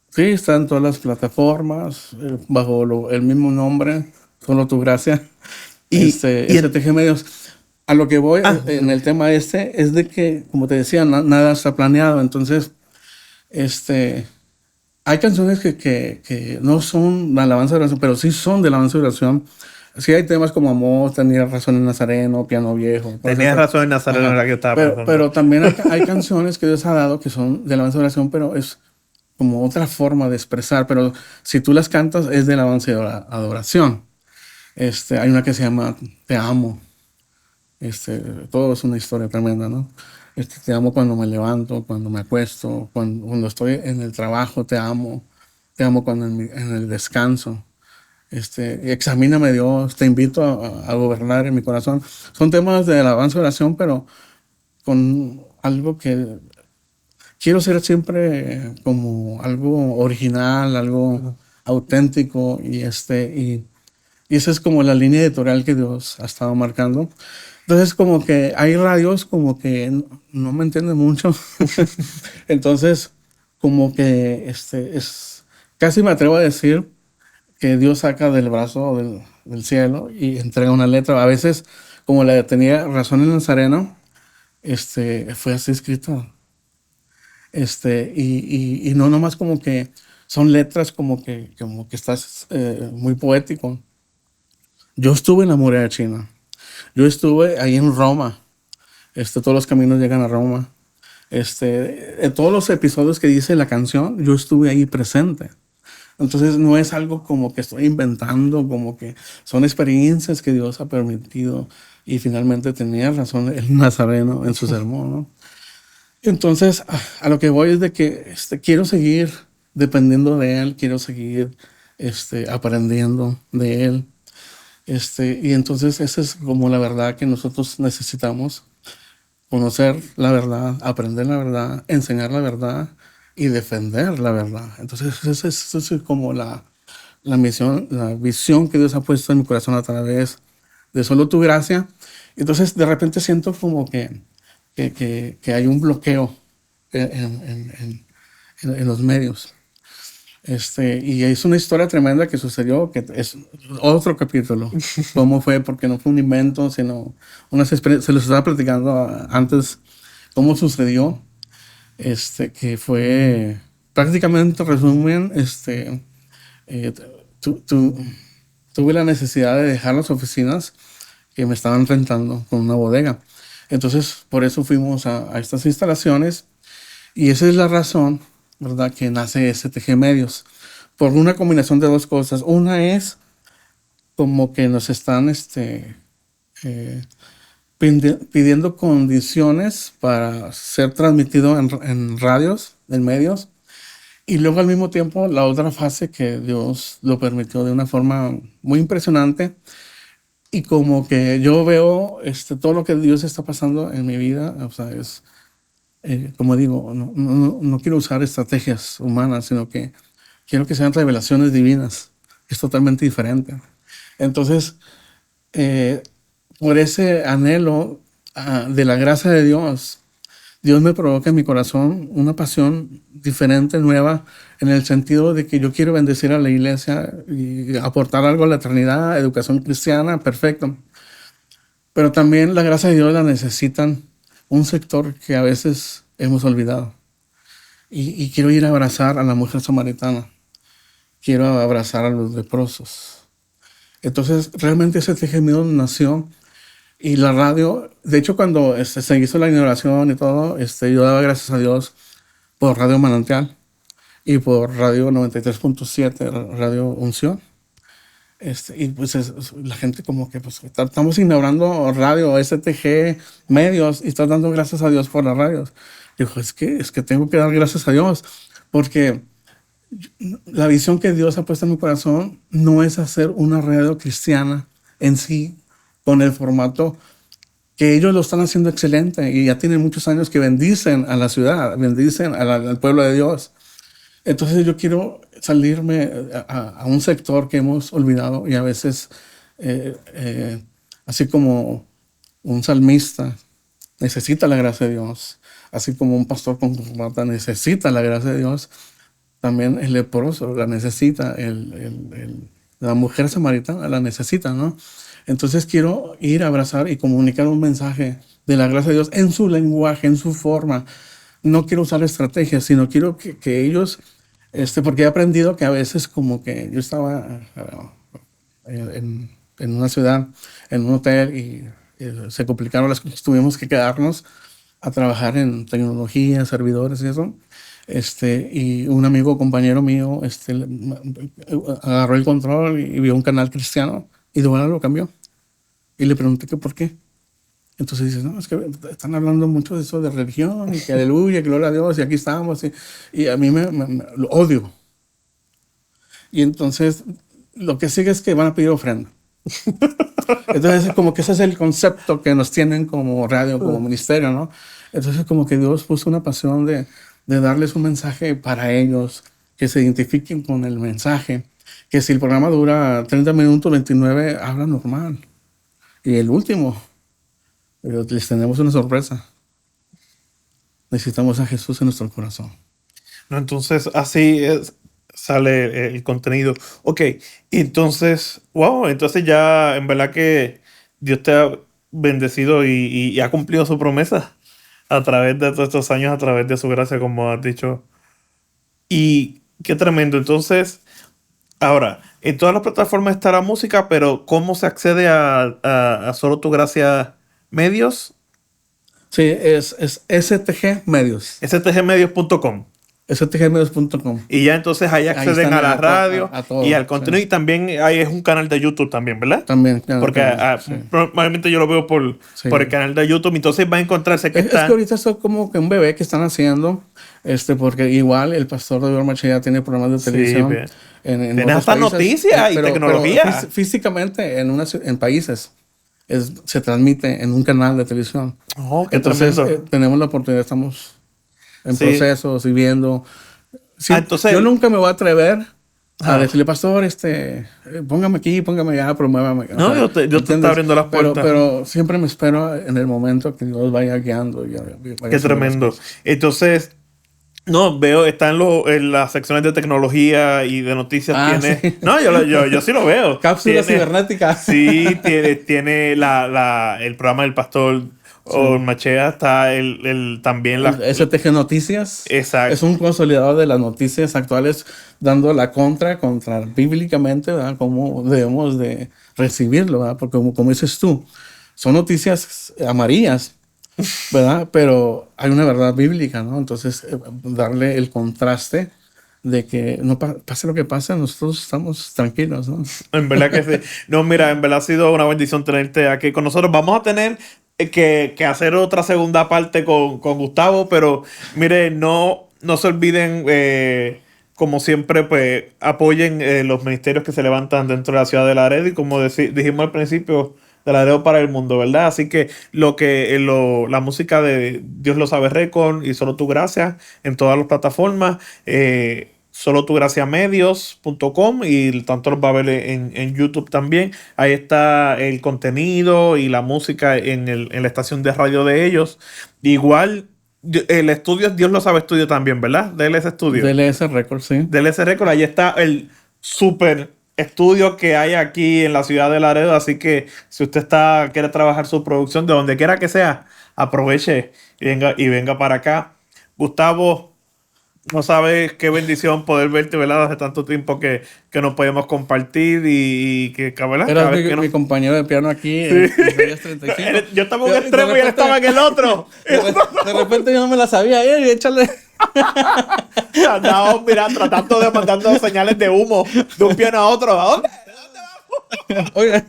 Sí, está en todas las plataformas, bajo el mismo nombre, Solo Tu Gracia. Y STG Medios. A lo que voy en el tema es de que, como te decía, nada está planeado. Entonces, hay canciones que no son de alabanza de oración, pero sí son de alabanza de oración. Sí hay temas como Amor, Tenías Razón en Nazareno, Piano Viejo. Tenías Razón en Nazareno, era la que estaba pensando. Pero también hay canciones que Dios ha dado que son de alabanza de oración, pero es como otra forma de expresar, pero si tú las cantas es de alabanza y adoración. Hay una que se llama Te amo. Todo es una historia tremenda, ¿no? Te amo cuando me levanto, cuando me acuesto, cuando estoy en el trabajo, te amo cuando en el descanso. Examíname Dios, te invito a gobernar en mi corazón. Son temas de alabanza y oración, pero con algo que quiero ser siempre como algo original, algo auténtico y esa es como la línea editorial que Dios ha estado marcando. Entonces como que hay radios como que no me entienden mucho. Entonces como que casi me atrevo a decir que Dios saca del brazo del cielo y entrega una letra. A veces como la tenía Razón el Nazareno, fue así escrito. Y no nomás como que son letras como que estás muy poético. Yo estuve en la muralla china. Yo estuve ahí en Roma. Todos los caminos llegan a Roma. En todos los episodios que dice la canción, yo estuve ahí presente. Entonces no es algo como que estoy inventando, como que son experiencias que Dios ha permitido. Y finalmente tenía razón el Nazareno en su sermón, ¿no? Entonces a lo que voy es de que quiero seguir dependiendo de Él, quiero seguir aprendiendo de Él. Y entonces esa es como la verdad que nosotros necesitamos, conocer la verdad, aprender la verdad, enseñar la verdad y defender la verdad. Entonces esa es como la misión, la visión que Dios ha puesto en mi corazón a través de solo tu gracia. Entonces de repente siento como que hay un bloqueo en los medios. Y es una historia tremenda que sucedió, que es otro capítulo. ¿Cómo fue? Porque no fue un invento, sino unas experiencias. Se los estaba platicando antes cómo sucedió. Que fue prácticamente resumen. Eh, tuve la necesidad de dejar las oficinas que me estaban rentando con una bodega. Entonces, por eso fuimos a estas instalaciones. Y esa es la razón, ¿verdad?, que nace STG Medios. Por una combinación de dos cosas. Una es como que nos están pidiendo condiciones para ser transmitido en radios, en medios. Y luego al mismo tiempo la otra fase que Dios lo permitió de una forma muy impresionante. Y como que yo veo todo lo que Dios está pasando en mi vida, o sea, es... como digo, no quiero usar estrategias humanas, sino que quiero que sean revelaciones divinas. Es totalmente diferente. Entonces, por ese anhelo de la gracia de Dios, Dios me provoca en mi corazón una pasión diferente, nueva, en el sentido de que yo quiero bendecir a la iglesia y aportar algo a la eternidad, educación cristiana, perfecto. Pero también la gracia de Dios la necesitan un sector que a veces hemos olvidado. Y quiero ir a abrazar a la mujer samaritana. Quiero abrazar a los leprosos. Entonces, realmente ese tejido nació. Y la radio, de hecho, cuando se hizo la inauguración y todo, yo daba gracias a Dios por Radio Manantial y por Radio 93.7, Radio Unción. Y pues la gente como que pues estamos inaugurando radio, STG, medios, y estás dando gracias a Dios por las radios. Dijo, es que tengo que dar gracias a Dios, porque la visión que Dios ha puesto en mi corazón no es hacer una radio cristiana en sí, con el formato que ellos lo están haciendo excelente, y ya tienen muchos años que bendicen a la ciudad, bendicen al pueblo de Dios. Entonces yo quiero salirme a un sector que hemos olvidado y a veces, así como un salmista necesita la gracia de Dios, así como un pastor con corbata necesita la gracia de Dios, también el leproso la necesita, la mujer samaritana la necesita, ¿no? Entonces quiero ir a abrazar y comunicar un mensaje de la gracia de Dios en su lenguaje, en su forma. No quiero usar estrategias, sino quiero que ellos, porque he aprendido que a veces como que yo estaba en una ciudad, en un hotel, y se complicaron las cosas, tuvimos que quedarnos a trabajar en tecnología, servidores y eso. Y un amigo, compañero mío, agarró el control y vio un canal cristiano y de verdad lo cambió. Y le pregunté que por qué. Entonces dice, no, es que están hablando mucho de eso de religión y que aleluya, gloria a Dios, y aquí estamos. Y a mí lo odio. Y entonces lo que sigue es que van a pedir ofrenda. Entonces como que ese es el concepto que nos tienen como radio, como ministerio, ¿no? Entonces como que Dios puso una pasión de darles un mensaje para ellos, que se identifiquen con el mensaje, que si el programa dura 30 minutos, 29, habla normal. Y el último, pero les tenemos una sorpresa. Necesitamos a Jesús en nuestro corazón. No, entonces así sale el contenido. Ok, entonces, wow, entonces ya en verdad que Dios te ha bendecido y ha cumplido su promesa a través de todos estos años, a través de su gracia, como has dicho. Y qué tremendo. Entonces, ahora, en todas las plataformas está la música, pero ¿cómo se accede a Solo Tu Gracia Medios? Sí, es STG Medios. stgmedios.com. stgmedios.com. Y ya entonces ahí acceden están a la radio a todo, y al contenido. sí. Y también ahí es un canal de YouTube también, ¿verdad? También, claro. Porque Sí. probablemente yo lo veo por el canal de YouTube. Entonces va a encontrarse que Es está... que ahorita es como que un bebé que están haciendo, porque igual el pastor de Ormache ya tiene programas de Sí, televisión ve. en Tiene otros hasta países. noticias y tecnología. Pero físicamente en países se transmite en un canal de televisión. Oh, qué Entonces tremendo. tenemos la oportunidad, estamos en Sí. procesos y viendo. Sí, Entonces... yo nunca me voy a atrever a Ah. decirle, pastor, póngame aquí, póngame allá, promuévame. No, Dios te está abriendo las puertas. Pero siempre me espero en el momento que Dios vaya guiando. Qué tremendo. Entonces, no, veo, está en las secciones de tecnología y de noticias. Tiene... Sí. No, yo sí lo veo. Cápsulas Tiene- cibernéticas. Sí, tiene el programa del pastor Ormachea, está también la... STG Noticias. Exacto. Es un consolidador de las noticias actuales, dando la contra bíblicamente, ¿verdad? Cómo debemos de recibirlo, ¿verdad? Porque como dices tú, son noticias amarillas, ¿verdad? Pero hay una verdad bíblica, ¿no? Entonces, darle el contraste de que no pase lo que pase, nosotros estamos tranquilos, ¿no? En verdad que sí. No, mira, en verdad ha sido una bendición tenerte aquí con nosotros. Vamos a tener que hacer otra segunda parte con Gustavo, pero mire, no se olviden, como siempre, pues apoyen los ministerios que se levantan dentro de la ciudad de Laredo y como dijimos al principio, de Laredo para el mundo, ¿verdad? Así que la música de Dios lo sabe Record y Solo Tu Gracia en todas las plataformas, solotugraciamedios.com y tanto los va a ver en YouTube también. Ahí está el contenido y la música en la estación de radio de ellos. Igual, el estudio es Dios lo sabe estudio también, ¿verdad? DLS Studio. DLS Records, sí. DLS Record, ahí está el super estudio que hay aquí en la ciudad de Laredo. Así que si usted quiere trabajar su producción de donde quiera que sea, aproveche y venga para acá. Gustavo, no sabes qué bendición poder verte, ¿verdad? Hace tanto tiempo que no podemos compartir y que, ¿verdad? Era mi compañero de piano aquí en Reyes 35. Yo estaba en un extremo y él estaba en el otro. De repente yo no me la sabía. Échale. Andábamos, mira, tratando de mandando señales de humo de un piano a otro. ¿A dónde? Oye,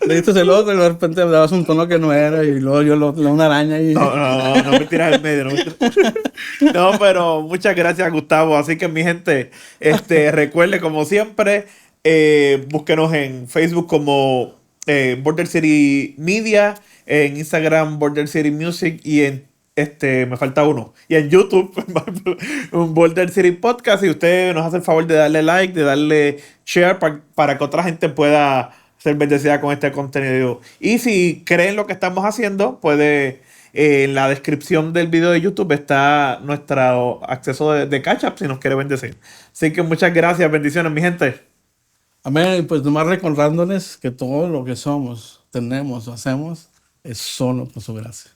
le diste el otro y de repente le dabas un tono que no era y luego yo una araña y... No me tiras el medio. No, pero muchas gracias, Gustavo. Así que mi gente, recuerde como siempre, búsquenos en Facebook como Border City Media, en Instagram Border City Music y en me falta uno. Y en YouTube, un Border City Podcast. Y usted nos hace el favor de darle like, de darle share para que otra gente pueda ser bendecida con este contenido. Y si creen lo que estamos haciendo, puede... en la descripción del video de YouTube está nuestro acceso de Cash App si nos quiere bendecir. Así que muchas gracias, bendiciones, mi gente. Amén. Pues nomás recordándoles que todo lo que somos, tenemos o hacemos es solo por su gracia.